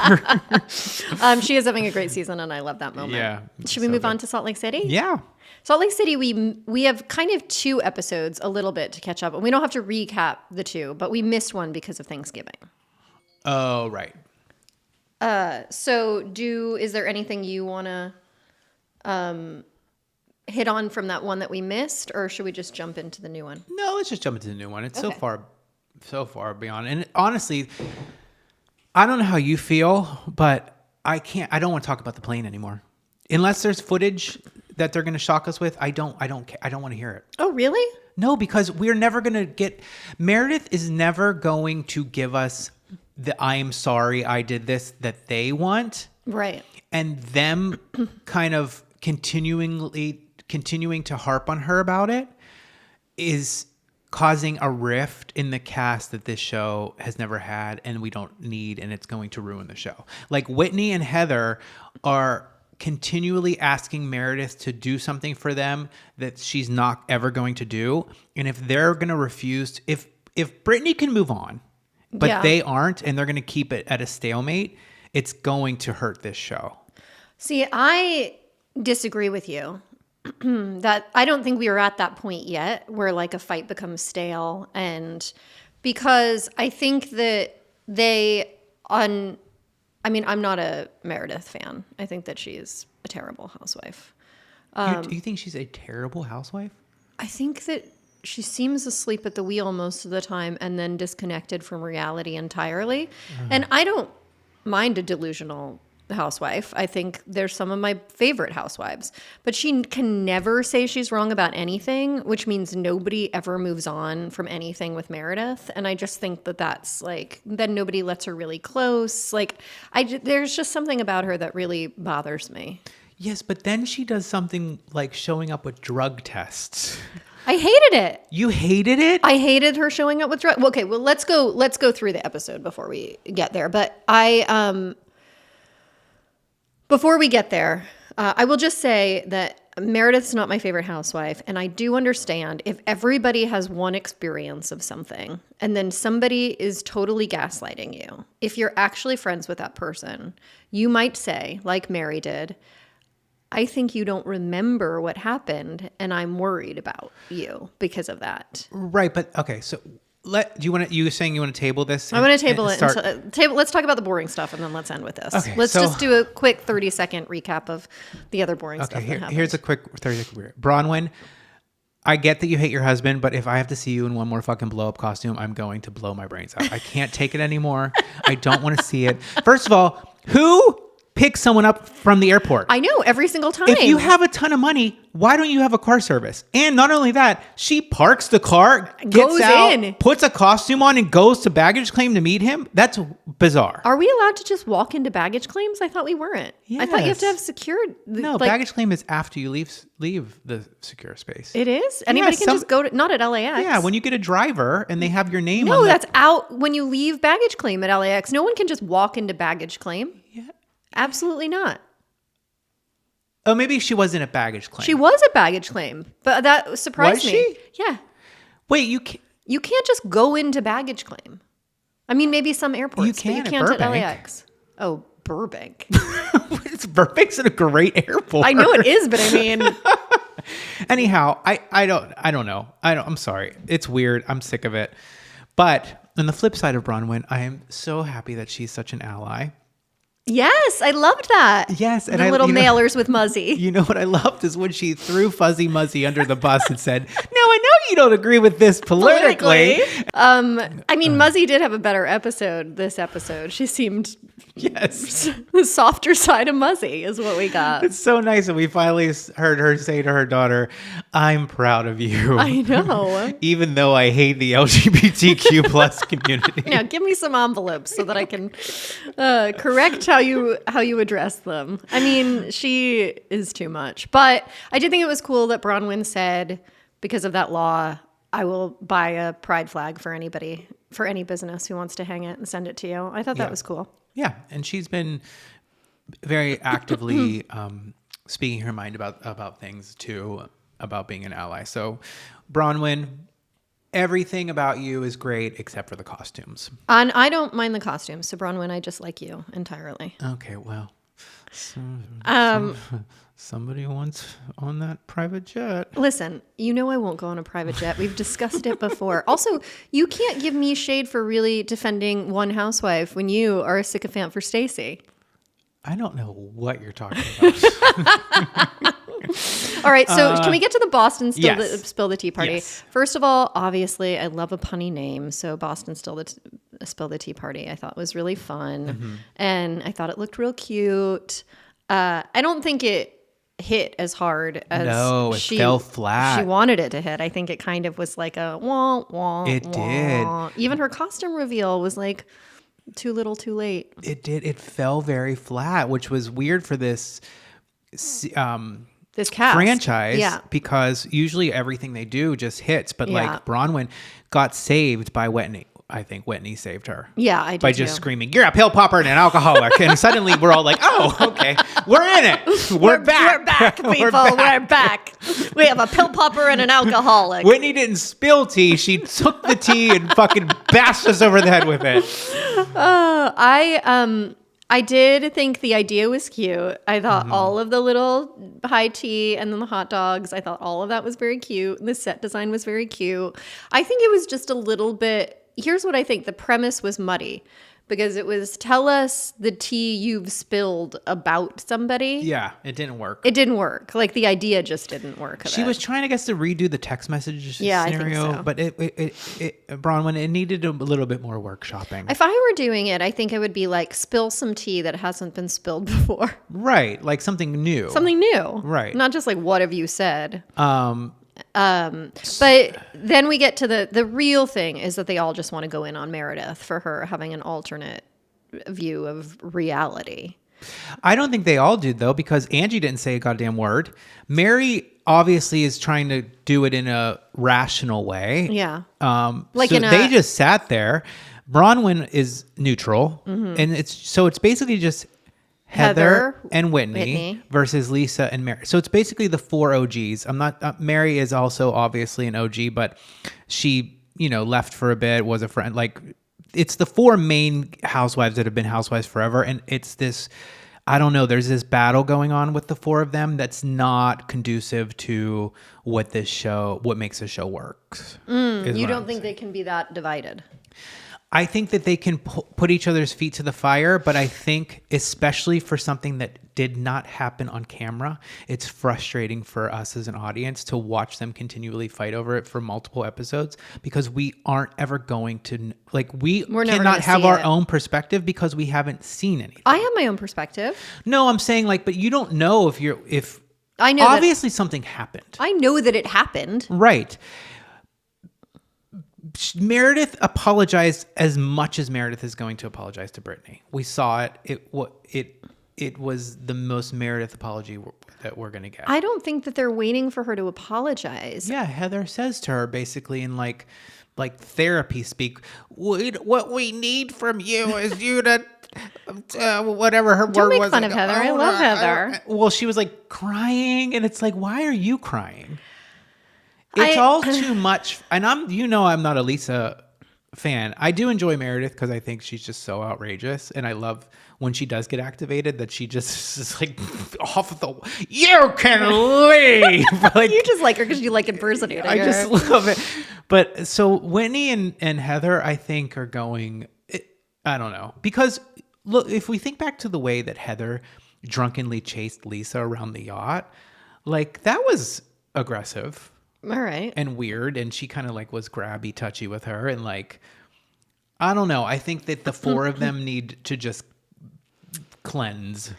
She is having a great season, and I love that moment. Yeah. Should we move on to Salt Lake City? Yeah. Salt Lake City, we have kind of two episodes, a little bit to catch up. And we don't have to recap the two, but we missed one because of Thanksgiving. Oh, right. So is there anything you want to hit on from that one that we missed, or should we just jump into the new one? No, let's just jump into the new one. It's Okay. so far beyond. And honestly, I don't know how you feel, but I don't want to talk about the plane anymore. Unless there's footage that they're going to shock us with, I don't care. I don't want to hear it. Oh, really? No, because we're never going to get, Meredith is never going to give us the I am sorry I did this that they want. Right. And them kind of continuing to harp on her about it is causing a rift in the cast that this show has never had and we don't need, and it's going to ruin the show. Like Whitney and Heather are continually asking Meredith to do something for them that she's not ever going to do. And if they're going to refuse, if Brittany can move on, but they aren't, and they're going to keep it at a stalemate, it's going to hurt this show. See, I disagree with you. That I don't think we are at that point yet where like a fight becomes stale, and because I think that I'm not a Meredith fan. I think that she's a terrible housewife. You think she's a terrible housewife? I think that she seems asleep at the wheel most of the time and then disconnected from reality entirely. And I don't mind a delusional housewife. I think there's some of my favorite housewives, but she can never say she's wrong about anything, which means nobody ever moves on from anything with Meredith. And I just think that that's like, then nobody lets her really close. Like there's just something about her that really bothers me. Yes, but then she does something like showing up with drug tests. I hated it. You hated it? I hated her showing up with drugs. Okay, well, let's go through the episode before we get there. But before we get there, I will just say that Meredith's not my favorite housewife, and I do understand if everybody has one experience of something and then somebody is totally gaslighting you. If you're actually friends with that person, you might say, like Mary did, I think you don't remember what happened, and I'm worried about you because of that. Right, but okay, so Do you want to? You were saying you want to table this? I want to table it. Start. Let's talk about the boring stuff, and then let's end with this. Okay, let's so- just do a quick 30-second recap of the other boring stuff that happened. Here's a quick 30-second. Bronwyn, I get that you hate your husband, but if I have to see you in one more fucking blow up costume, I'm going to blow my brains out. I can't take it anymore. I don't want to see it. First of all, who picks someone up from the airport? I know, every single time. If you have a ton of money, why don't you have a car service? And not only that, she parks the car, Goes gets out, in. puts a costume on, and goes to baggage claim to meet him. That's bizarre. Are we allowed to just walk into baggage claims? I thought we weren't. I thought you have to have secured. No, baggage claim is after you leave the secure space. It is? Anybody can some- just go to, not at LAX. Yeah, when you get a driver and they have your name No, on that's out when you leave baggage claim at LAX. No one can just walk into baggage claim. Yeah. Absolutely not. Oh, maybe she wasn't at baggage claim. She was at baggage claim, but that surprised Was me. she? Yeah. Wait, you can't. You can't just go into baggage claim. I mean, maybe some airports, You can but at you can't at Burbank. LAX. Oh, Burbank. Burbank's a great airport. I know it is, but I mean, Anyhow, I don't know. I'm sorry. It's weird. I'm sick of it. But on the flip side of Bronwyn, I am so happy that she's such an ally. yes, I loved that. Yes, and the little you know- mailers with Muzzy. You know what I loved is when she threw Fuzzy Muzzy under the bus and said, "Now I know you don't agree with this politically." I mean, Muzzy did have a better episode this episode. She seemed Yes. the softer side of Muzzy is what we got. It's so nice that we finally heard her say to her daughter, "I'm proud of you." I know. Even though I hate the LGBTQ plus community. Now, give me some envelopes so that I can correct how you address them. I mean, she is too much. But I did think it was cool that Bronwyn said, because of that law, I will buy a pride flag for anybody, for any business who wants to hang it and send it to you. I thought that was cool. Yeah, and she's been very actively speaking her mind about things too, about being an ally. So, Bronwyn, everything about you is great except for the costumes. And I don't mind the costumes. So, Bronwyn, I just like you entirely. Okay, well, somebody wants on that private jet. Listen, you know I won't go on a private jet. We've discussed it before. Also, you can't give me shade for really defending one housewife when you are a sycophant for Stacey. I don't know what you're talking about. All right, so can we get to the Boston Spill the Tea Party? Yes. First of all, obviously, I love a punny name. So Boston Spill the Tea Party I thought was really fun. Mm-hmm. And I thought it looked real cute. I don't think it hit as hard as it fell flat. She wanted it to hit. I think it kind of was like a wah, wah, It wah. did. Even her costume reveal was like too little, too late. It did. It fell very flat, which was weird for this This cast. franchise. Yeah. Because usually everything they do just hits. But Yeah. like Bronwyn got saved by Whitney. I think Whitney saved her. Yeah, I did By too. just screaming, "You're a pill popper and an alcoholic." And suddenly we're all like, "Oh, okay. We're in it. We're back. We're back, people. We're back." We're back. We have a pill popper and an alcoholic. Whitney didn't spill tea. She took the tea and fucking bashed us over the head with it. I did think the idea was cute. I thought all of the little high tea and then the hot dogs, I thought all of that was very cute. The set design was very cute. I think it was just a little bit, here's what I think. The premise was muddy because it was tell us the tea you've spilled about somebody. Yeah, it didn't work. It didn't work. Like the idea just didn't work. She was trying, I guess, to redo the text message Yeah, I think scenario, so. but Bronwyn, it needed a little bit more workshopping. If I were doing it, I think I would be like, spill some tea that hasn't been spilled before. Right, like something new. Something new. Right. Not just like, what have you said? But then we get to the real thing is that they all just want to go in on Meredith for her having an alternate view of reality. I don't think they all did, though, because Angie didn't say a goddamn word. Mary obviously is trying to do it in a rational way. Yeah. Like so they just sat there. Bronwyn is neutral, and it's basically just Heather and Whitney versus Lisa and Mary. So it's basically the four OGs. I'm not. Mary is also obviously an OG, but she, left for a bit, was a friend. Like it's the four main housewives that have been housewives forever, and it's this I don't know. There's this battle going on with the four of them that's not conducive to what makes the show works. You don't think they can be that divided? I think that they can put each other's feet to the fire, but I think especially for something that did not happen on camera, it's frustrating for us as an audience to watch them continually fight over it for multiple episodes because we aren't ever going to, we're cannot have our own perspective because we haven't seen anything. I have my own perspective. No, I'm saying but you don't know if I know obviously something happened. I know that it happened. Right. Meredith apologized as much as Meredith is going to apologize to Brittany. We saw it. It was the most Meredith apology that we're going to get. I don't think that they're waiting for her to apologize. Yeah, Heather says to her basically in like therapy speak, what we need from you is you to whatever her Don't word make was. fun of Heather. I love Heather. Well, she was like crying, and it's like, why are you crying? It's all too much. And I'm not a Lisa fan. I do enjoy Meredith because I think she's just so outrageous. And I love when she does get activated that she just is like off the, you can leave. You just like her because you like impersonating her. I just love it. But so Whitney and Heather, I think are going, I don't know. Because look, if we think back to the way that Heather drunkenly chased Lisa around the yacht, that was aggressive. All right. And weird. And she kind of was grabby, touchy with her. And I don't know. I think that the four of them need to just cleanse.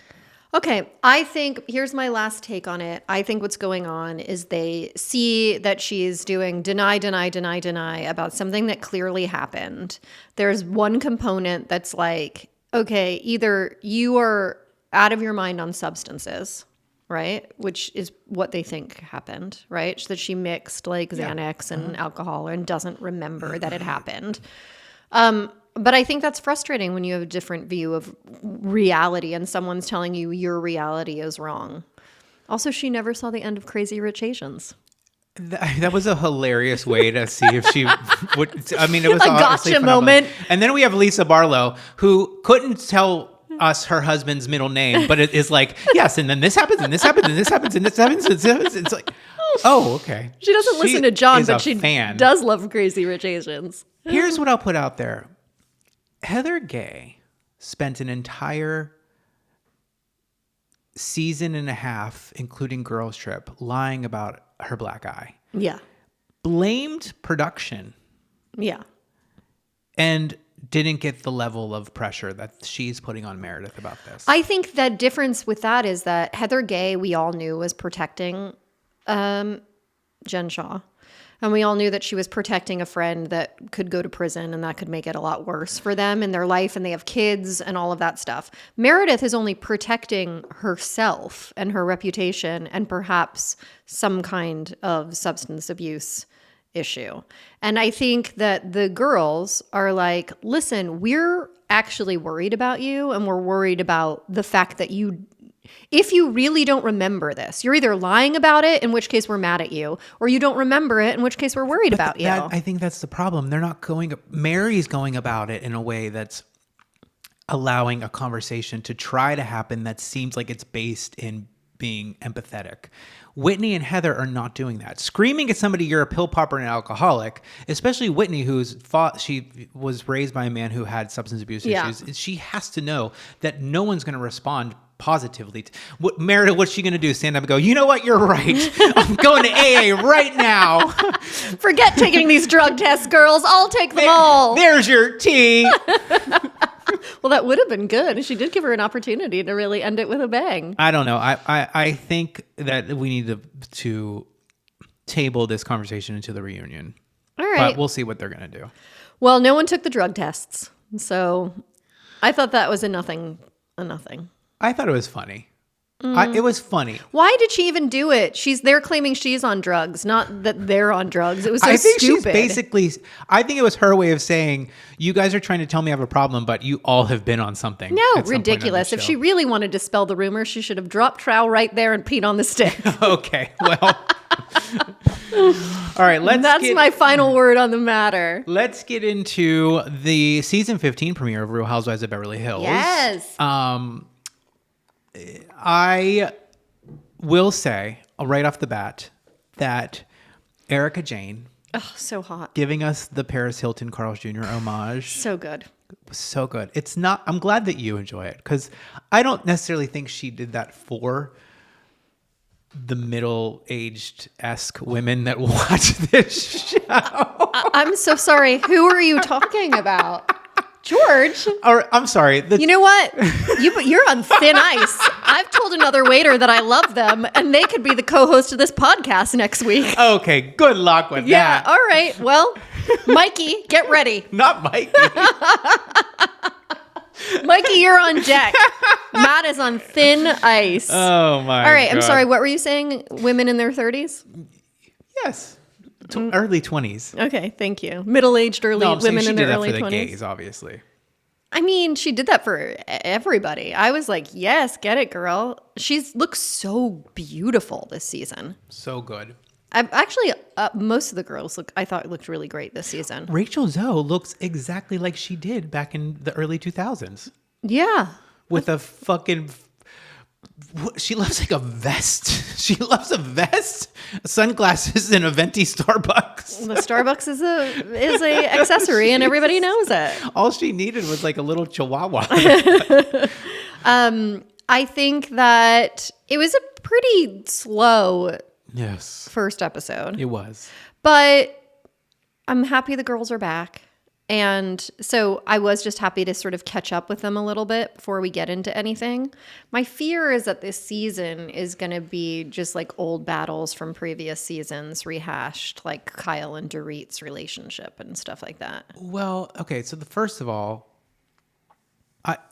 Okay. I think here's my last take on it. I think what's going on is they see that she's doing deny about something that clearly happened. There's one component that's okay, either you are out of your mind on substances, right? Which is what they think happened, right? That she mixed Xanax and alcohol and doesn't remember that it happened. But I think that's frustrating when you have a different view of reality and someone's telling you your reality is wrong. Also, she never saw the end of Crazy Rich Asians. That was a hilarious way to see if she would. I mean, it was a honestly gotcha phenomenal. moment. And then we have Lisa Barlow, who couldn't tell us her husband's middle name, but it is yes, and then this happens, and this happens, and this happens, and this happens, and this happens. It's oh, okay. She doesn't listen to John, but she fan. Does love Crazy Rich Asians. Here's what I'll put out there. Heather Gay spent an entire season and a half, including Girls Trip, lying about her black eye. Yeah. Blamed production. Yeah. And didn't get the level of pressure that she's putting on Meredith about this. I think the difference with that is that Heather Gay, we all knew, was protecting Jen Shaw. And we all knew that she was protecting a friend that could go to prison and that could make it a lot worse for them in their life, and they have kids and all of that stuff. Meredith is only protecting herself and her reputation and perhaps some kind of substance abuse issue. And I think that the girls are listen, we're actually worried about you, and we're worried about the fact that if you really don't remember this, you're either lying about it, in which case we're mad at you, or you don't remember it, in which case we're worried about you. I think that's the problem. They're not Mary's going about it in a way that's allowing a conversation to try to happen that seems like it's based in being empathetic. Whitney and Heather are not doing that. Screaming at somebody, you're a pill popper and an alcoholic, especially Whitney, she was raised by a man who had substance abuse issues. She has to know that no one's going to respond positively. Meredith, what's she going to do? Stand up and go, you know what? You're right. I'm going to AA right now. Forget taking these drug tests, girls. I'll take them all. There's your tea. Well, that would have been good. She did give her an opportunity to really end it with a bang. I don't know. I think that we need to table this conversation into the reunion. All right. But we'll see what they're going to do. Well, no one took the drug tests. So I thought that was a nothing. I thought it was funny. It was funny. Why did she even do it? They're claiming she's on drugs, not that they're on drugs. It was so I think stupid. I think it was her way of saying, you guys are trying to tell me I have a problem, but you all have been on something. No, ridiculous. If she really wanted to dispel the rumor, she should have dropped trowel right there and peed on the stick. Okay, well. All right, That's my final word on the matter. Let's get into the season 15 premiere of Real Housewives of Beverly Hills. Yes. I will say right off the bat that Erica Jane Oh, so hot. giving us the Paris Hilton Carl's Jr. homage So good. was so good. It's not, I'm glad that you enjoy it because I don't necessarily think she did that for the middle-aged-esque women that watch this show. I'm so sorry. Who are you talking about? George. Or, I'm sorry. You know what? You're on thin ice. I've told another waiter that I love them, and they could be the co-host of this podcast next week. Okay, good luck with Yeah, that. all right. Well, Mikey, get ready. Not Mikey. Mikey, you're on deck. Matt is on thin ice. Oh my! All right, I'm God. sorry. What were you saying? Women in their 30s? Yes, early 20s. Okay, thank you. Middle-aged No, I'm saying women she in did their that early for the 20s. gays, obviously. I mean, she did that for everybody. I was like, yes, get it, girl. She looks so beautiful this season. So good. I've actually, most of the girls I thought looked really great this season. Rachel Zoe looks exactly like she did back in the early 2000s. Yeah. With a fucking, she loves like a vest. She loves a vest, sunglasses, and a venti Starbucks. The Starbucks is a accessory, and everybody knows it. All she needed was like a little chihuahua. I think that it was a pretty slow Yes, first episode, it was. but I'm happy the girls are back. And so I was just happy to sort of catch up with them a little bit before we get into anything. My fear is that this season is going to be just like old battles from previous seasons rehashed, like Kyle and Dorit's relationship and stuff like that. Well, okay. So first of all,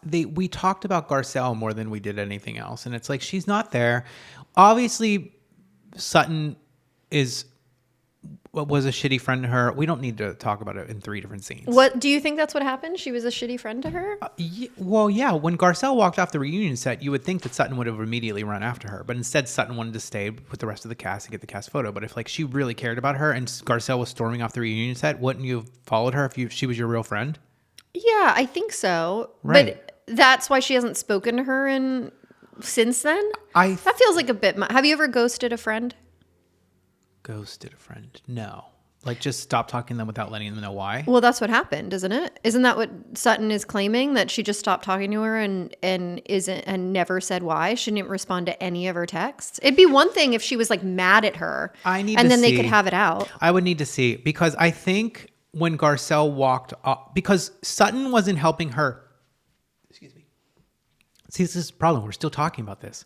we talked about Garcelle more than we did anything else, and it's like she's not there. Obviously, Sutton was a shitty friend to her. We don't need to talk about it in 3 different scenes. What do you think that's what happened? She was a shitty friend to her? Well, yeah. When Garcelle walked off the reunion set, you would think that Sutton would have immediately run after her, but instead Sutton wanted to stay with the rest of the cast and get the cast photo. But if like she really cared about her and Garcelle was storming off the reunion set, wouldn't you have followed her if she was your real friend? Yeah, I think so. Right. But that's why she hasn't spoken to her since then? I That feels like a bit much. Have you ever ghosted a friend? ghosted a friend. No. Like just stop talking to them without letting them know why. Well, that's what happened, isn't it? Isn't that what Sutton is claiming? That she just stopped talking to her and never said why? She didn't respond to any of her texts. It'd be one thing if she was like mad at her. I need and to then they see. could have it out. I would need to see because I think when Garcelle walked up, because Sutton wasn't helping her. Excuse me. See, this is the problem. We're still talking about this.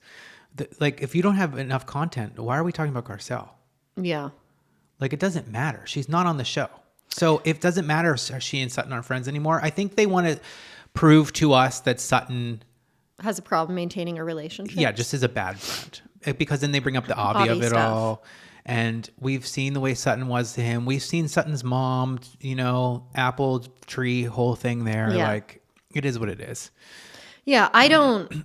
Like, if you don't have enough content, why are we talking about Garcelle? Yeah. Like, it doesn't matter. She's not on the show. So it doesn't matter if she and Sutton aren't friends anymore. I think they want to prove to us that Sutton, Has a problem maintaining a relationship. yeah, just is a bad friend. Because then they bring up the Avi Avi of it stuff. all. And we've seen the way Sutton was to him. We've seen Sutton's mom, apple tree, whole thing there. Yeah. Like, it is what it is. Yeah, I don't.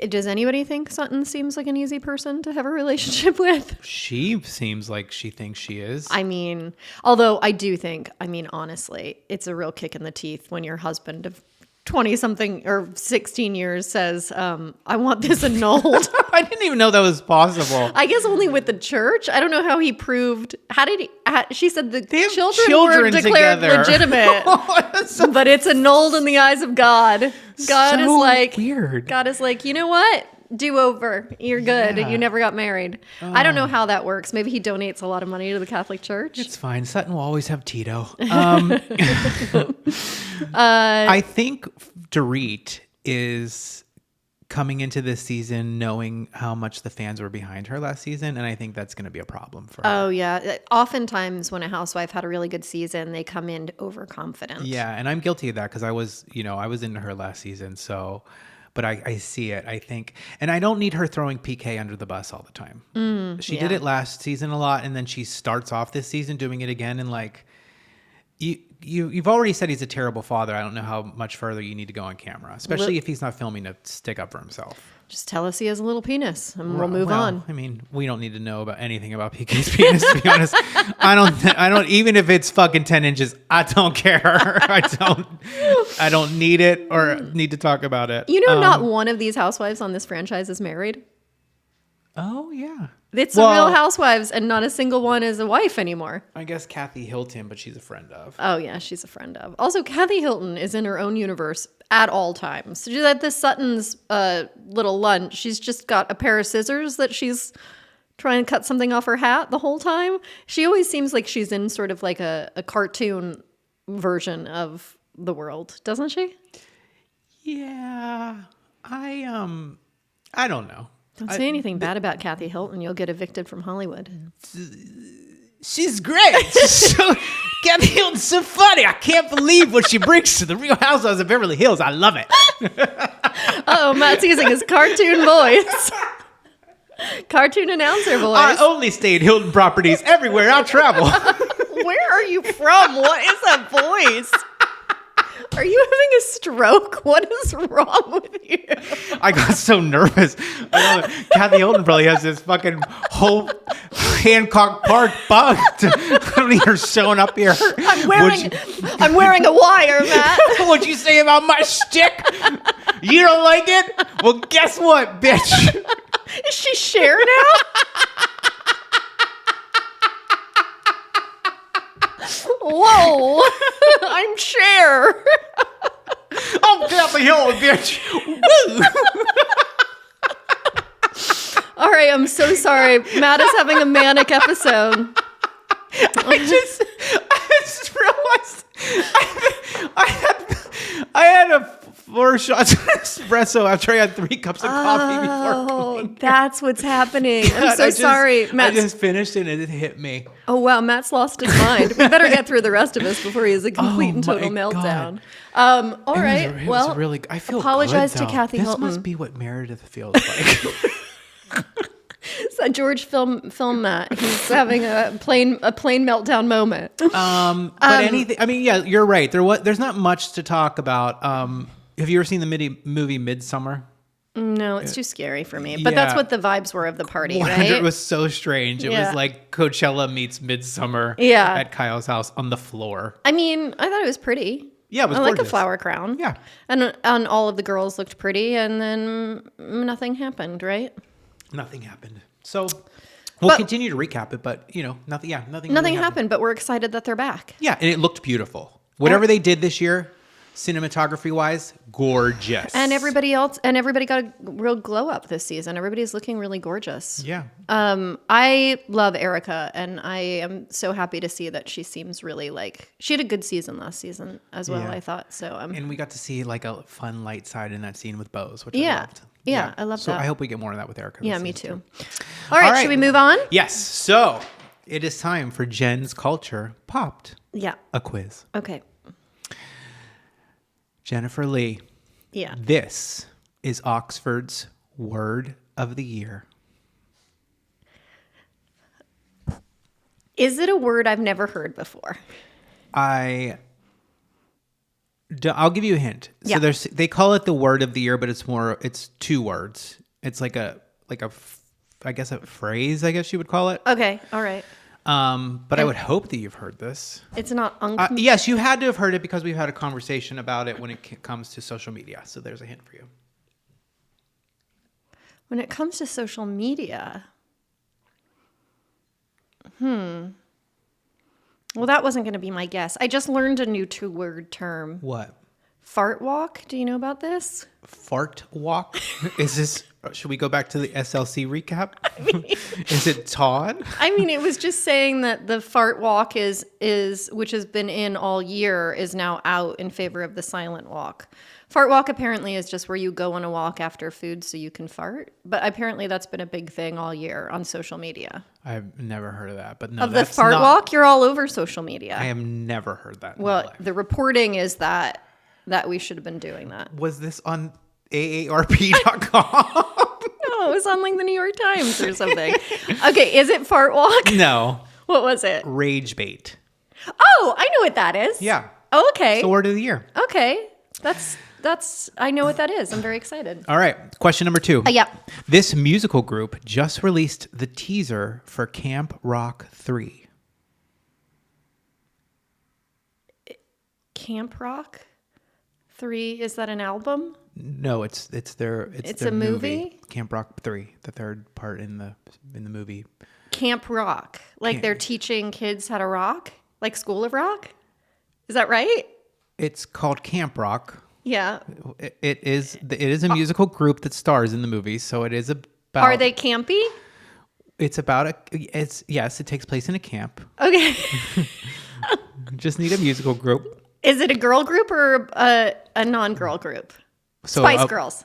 Does anybody think Sutton seems like an easy person to have a relationship with? She seems like she thinks she is. I mean, although I do think, honestly, it's a real kick in the teeth when your husband of 20-something or 16 years says, I want this annulled. I didn't even know that was possible. I guess only with the church. I don't know how he proved. How did he? She said the They have children were declared together. legitimate, That's so but it's annulled in the eyes of God. God is So like, weird. God is like, you know what? Do over. You're good. Yeah. You never got married. I don't know how that works. Maybe he donates a lot of money to the Catholic Church. It's fine. Sutton will always have Tito. I think Dorit is coming into this season knowing how much the fans were behind her last season, and I think that's going to be a problem for her. Oh, yeah. Oftentimes when a housewife had a really good season, they come in overconfident. Yeah, and I'm guilty of that because I was into her last season, so... But I see it, I think. And I don't need her throwing PK under the bus all the time. She did yeah. it last season a lot, and then she starts off this season doing it again. And like, You've already said he's a terrible father. I don't know how much further you need to go on camera, especially if he's not filming to stick up for himself. Just tell us he has a little penis and we'll move on. I mean, we don't need to know about anything about PK's penis, to be honest. I don't, even if it's fucking 10 inches, I don't care. I don't need it or need to talk about it. You know, not one of these housewives on this franchise is married. Oh, yeah. It's the Real Housewives, and not a single one is a wife anymore. I guess Kathy Hilton, but she's a friend of. Oh, yeah, she's a friend of. Also, Kathy Hilton is in her own universe at all times. She's at this Sutton's little lunch. She's just got a pair of scissors that she's trying to cut something off her hat the whole time. She always seems like she's in sort of like a cartoon version of the world, doesn't she? Yeah. I don't know. Don't say anything bad about Kathy Hilton. You'll get evicted from Hollywood. She's great. So, Kathy Hilton's so funny. I can't believe what she brings to the Real Housewives of Beverly Hills. I love it. Uh-oh, Matt's using his cartoon voice. Cartoon announcer voice. I only stay at Hilton properties everywhere I travel. Where are you from? What is that voice? Are you having a stroke? What is wrong with you? I got so nervous. Kathy Hilton probably has this fucking whole Hancock Park bugged. I don't need her showing up here. I'm wearing a wire, Matt. What'd you say about my shtick? You don't like it? Well, guess what, bitch? Is she Cher now? Whoa, I'm Cher. I'm Kathy Hilton, bitch. Woo. All right, I'm so sorry. Matt is having a manic episode. I just realized I had a 4 shots of espresso after I had 3 cups of coffee before coming. That's what's happening. I'm so sorry. I just finished it and it hit me. Oh, wow. Matt's lost his mind. We better get through the rest of this before he has a complete and total my meltdown. God. All right. It well, was really, I feel apologize good, to though. Kathy Hilton. This must be what Meredith feels like. It's a George film Matt. He's having a plain meltdown moment. But anything, I mean, yeah, you're right. There's not much to talk about. Have you ever seen the movie Midsummer? No, it's too scary for me. But that's what the vibes were of the party, right? It was so strange. It was like Coachella meets Midsummer at Kyle's house on the floor. I mean, I thought it was pretty. Yeah, it was like gorgeous. a flower crown. Yeah. And all of the girls looked pretty, and then nothing happened, right? Nothing happened. So we'll continue to recap it, but nothing. Yeah, nothing. Nothing happened, but we're excited that they're back. Yeah, and it looked beautiful. Whatever they did this year, cinematography wise, gorgeous. And everybody got a real glow up this season. Everybody's looking really gorgeous. Yeah. I love Erica, and I am so happy to see that she seems really like she had a good season last season as well. Yeah. I thought so. And we got to see like a fun light side in that scene with Bose, which Yeah. I loved. Yeah, I love so that. I hope we get more of that with Erica. Yeah, this me season too. All right, should we move on? Yes. So it is time for Jen's Culture Popped. Yeah. A quiz. Okay. Jennifer Lee. Yeah. This is Oxford's Word of the Year. Is it a word I've never heard before? I'll give you a hint. Yeah. So they call it the Word of the Year, but it's 2 words. It's like a I guess a phrase, I guess you would call it. Okay. All right. But I would hope that you've heard this. It's not Yes, you had to have heard it because we've had a conversation about it when it comes to social media. So there's a hint for you. When it comes to social media. Well, that wasn't going to be my guess. I just learned a new 2-word term. What? Fart walk. Do you know about this? Fart walk? Is this... Should we go back to the SLC recap? Is it Todd? I mean, it was just saying that the fart walk is which has been in all year, is now out in favor of the silent walk. Fart walk apparently is just where you go on a walk after food so you can fart. But apparently that's been a big thing all year on social media. I've never heard of that. But no, of the fart walk, you're all over social media. I have never heard that. Well, the reporting is that we should have been doing that. Was this on AARP.com? No, it was on like the New York Times or something. Okay, is it fart walk? No. What was it? Rage bait. Oh, I know what that is. Yeah. Oh, okay. It's the word of the year. Okay. That's I know what that is. I'm very excited. All right. Question number 2. Yep. This musical group just released the teaser for Camp Rock 3. Camp Rock 3, is that an album? No, it's their a movie? Camp Rock 3, the third part in the movie. Camp Rock. Like they're teaching kids how to rock? Like School of Rock? Is that right? It's called Camp Rock. Yeah. It is a musical group that stars in the movie, so it is about. Are they campy? It's about yes, it takes place in a camp. Okay. Just need a musical group. Is it a girl group or a non-girl group? So Spice Girls.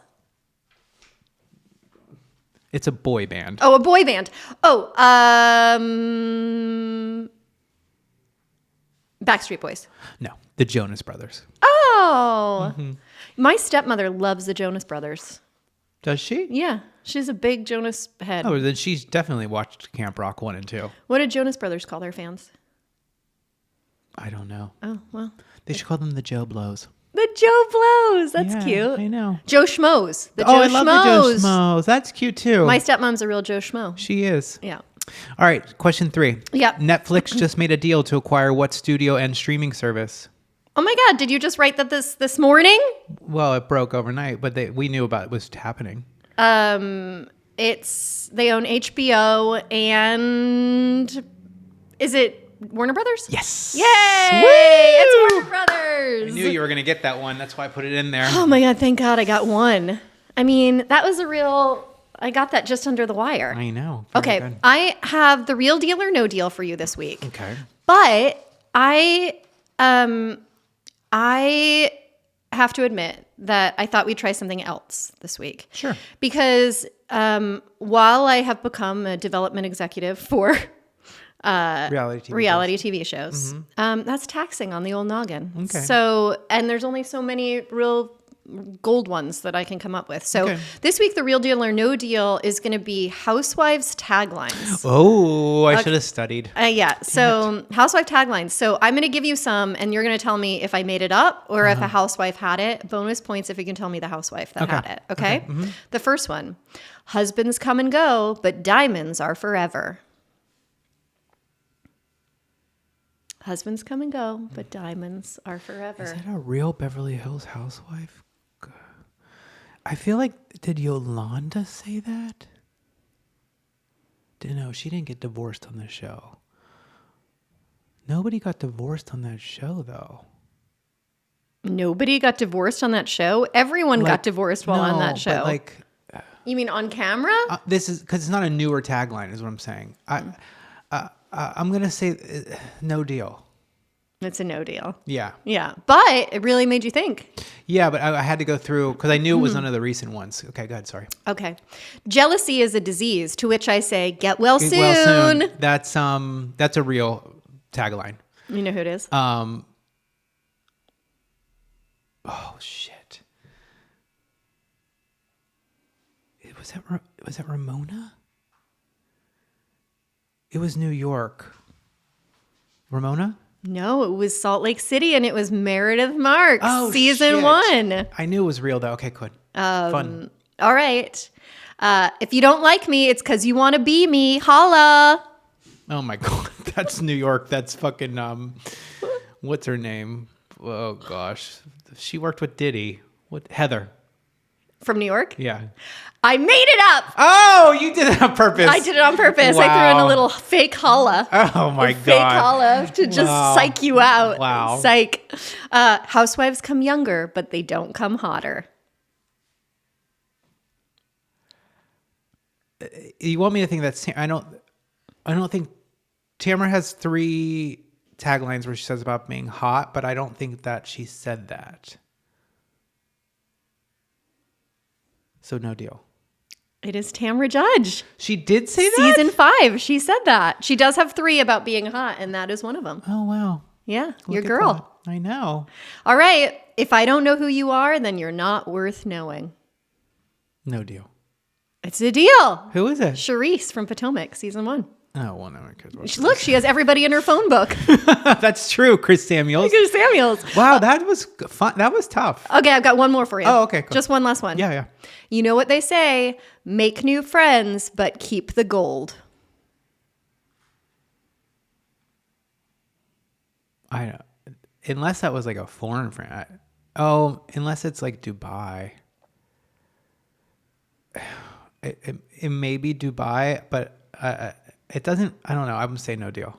It's a boy band. Oh, a boy band. Oh, Backstreet Boys. No, the Jonas Brothers. Oh, my stepmother loves the Jonas Brothers. Does she? Yeah, she's a big Jonas head. Oh, then she's definitely watched Camp Rock 1 and 2. What did Jonas Brothers call their fans? I don't know. Oh, well. They should call them the Joe Blows. The Joe Blows. That's Yeah, cute. I know. Joe Schmoes. The I Joe love the Joe Schmoes. That's cute too. My stepmom's a real Joe Schmo. She is. Yeah. All right, question 3. Yep. Netflix just made a deal to acquire what studio and streaming service? Oh my God! Did you just write that this morning? Well, it broke overnight, but we knew about it was happening. They own HBO and is it Warner Brothers? Yes. Yay! Woo! It's Warner Brothers. I knew you were going to get that one. That's why I put it in there. Oh my God! Thank God I got one. I mean, that was I got that just under the wire. I know. Very Okay, good. I have the real deal or no deal for you this week. Okay. But I have to admit that I thought we'd try something else this week. Sure. Because while I have become a development executive for reality TV shows, that's taxing on the old noggin. Okay. So, and there's only so many real gold ones that I can come up with. So Okay. this week, the real deal or no deal is going to be Housewives taglines. Oh, I should have studied. Yeah. So housewife taglines. So I'm going to give you some and you're going to tell me if I made it up or if a housewife had it. Bonus points if you can tell me the housewife that had it. Okay. The first one, husbands come and go, but diamonds are forever. Husbands come and go, but diamonds are forever. Is that a real Beverly Hills housewife? I feel like, did Yolanda say that? No, she didn't get divorced on the show. Nobody got divorced on that show, though. Nobody got divorced on that show? Everyone got divorced while on that show. But like, you mean on camera? this is because it's not a newer tagline, is what I'm saying. I'm going to say no deal. It's a no deal. Yeah. Yeah. But it really made you think. Yeah, but I had to go through because I knew it was none of the recent ones. Okay, go ahead. Sorry. Okay. Jealousy is a disease, to which I say, get well soon. Well, soon. That's a real tagline. You know who it is? Oh shit. Was that Ramona? It was New York. Ramona? No, it was Salt Lake City, and it was Meredith Marks, season shit. 1. I knew it was real though. Okay, good. Fun. All right. If you don't like me, it's because you want to be me. Holla. Oh my god, that's New York. That's fucking what's her name? Oh gosh, she worked with Diddy. What? Heather. From New York? Yeah. I made it up. Oh, you did it on purpose. I did it on purpose. I threw in a Wow. little fake holla. Oh my Fake god. holla to just Wow. psych you out. Wow. Psych. Housewives come younger, but they don't come hotter. You want me to think that's I don't think Tamara has 3 taglines where she says about being hot, but I don't think that she said that. So no deal. It is Tamra Judge. She did say that? Season 5. She said that. She does have 3 about being hot, and that is one of them. Oh wow. Yeah, your Look at girl. that. I know. All right. If I don't know who you are, then you're not worth knowing. No deal. It's a deal. Who is it? Charisse from Potomac, season 1. Oh, well, no one cares about Look, she has everybody in her phone book. That's true, Chris Samuels. Look at Samuels. Wow, that was fun. That was tough. Okay, I've got one more for you. Oh, okay, cool. Just one last one. Yeah. You know what they say, make new friends, but keep the gold. I don't, unless that was like a foreign friend. Unless it's like Dubai. It may be Dubai, but it doesn't. I don't know. I would say no deal.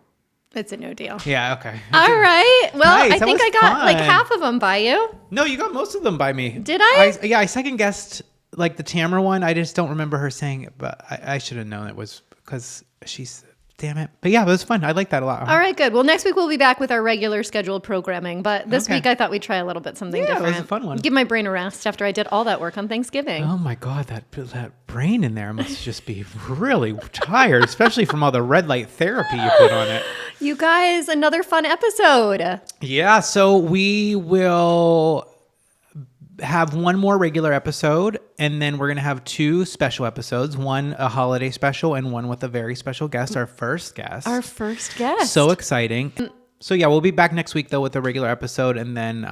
It's a no deal. Yeah. Okay. All right. Well, Nice, I that think was I got like fun. half of them by you. No, you got most of them by me. Did I? I second guessed like the Tamara one. I just don't remember her saying it, but I should have known it was because she's. Damn it. But yeah, it was fun. I like that a lot. All right, good. Well, next week we'll be back with our regular scheduled programming. But this Okay. week I thought we'd try a little bit something Yeah, it different. was a fun one. Give my brain a rest after I did all that work on Thanksgiving. Oh my God, that brain in there must just be really tired, especially from all the red light therapy you put on it. You guys, another fun episode. Yeah, so we will have one more regular episode, and then we're going to have 2 special episodes, one a holiday special and one with a very special guest, our first guest. Our first guest. So exciting. So yeah, we'll be back next week though with a regular episode, and then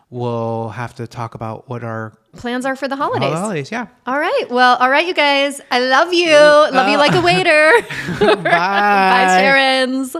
we'll have to talk about what our plans are for the holidays. holidays. Yeah. All right. Well, all right, you guys. I love you. Love you like a waiter. Bye. Bye, Sharons.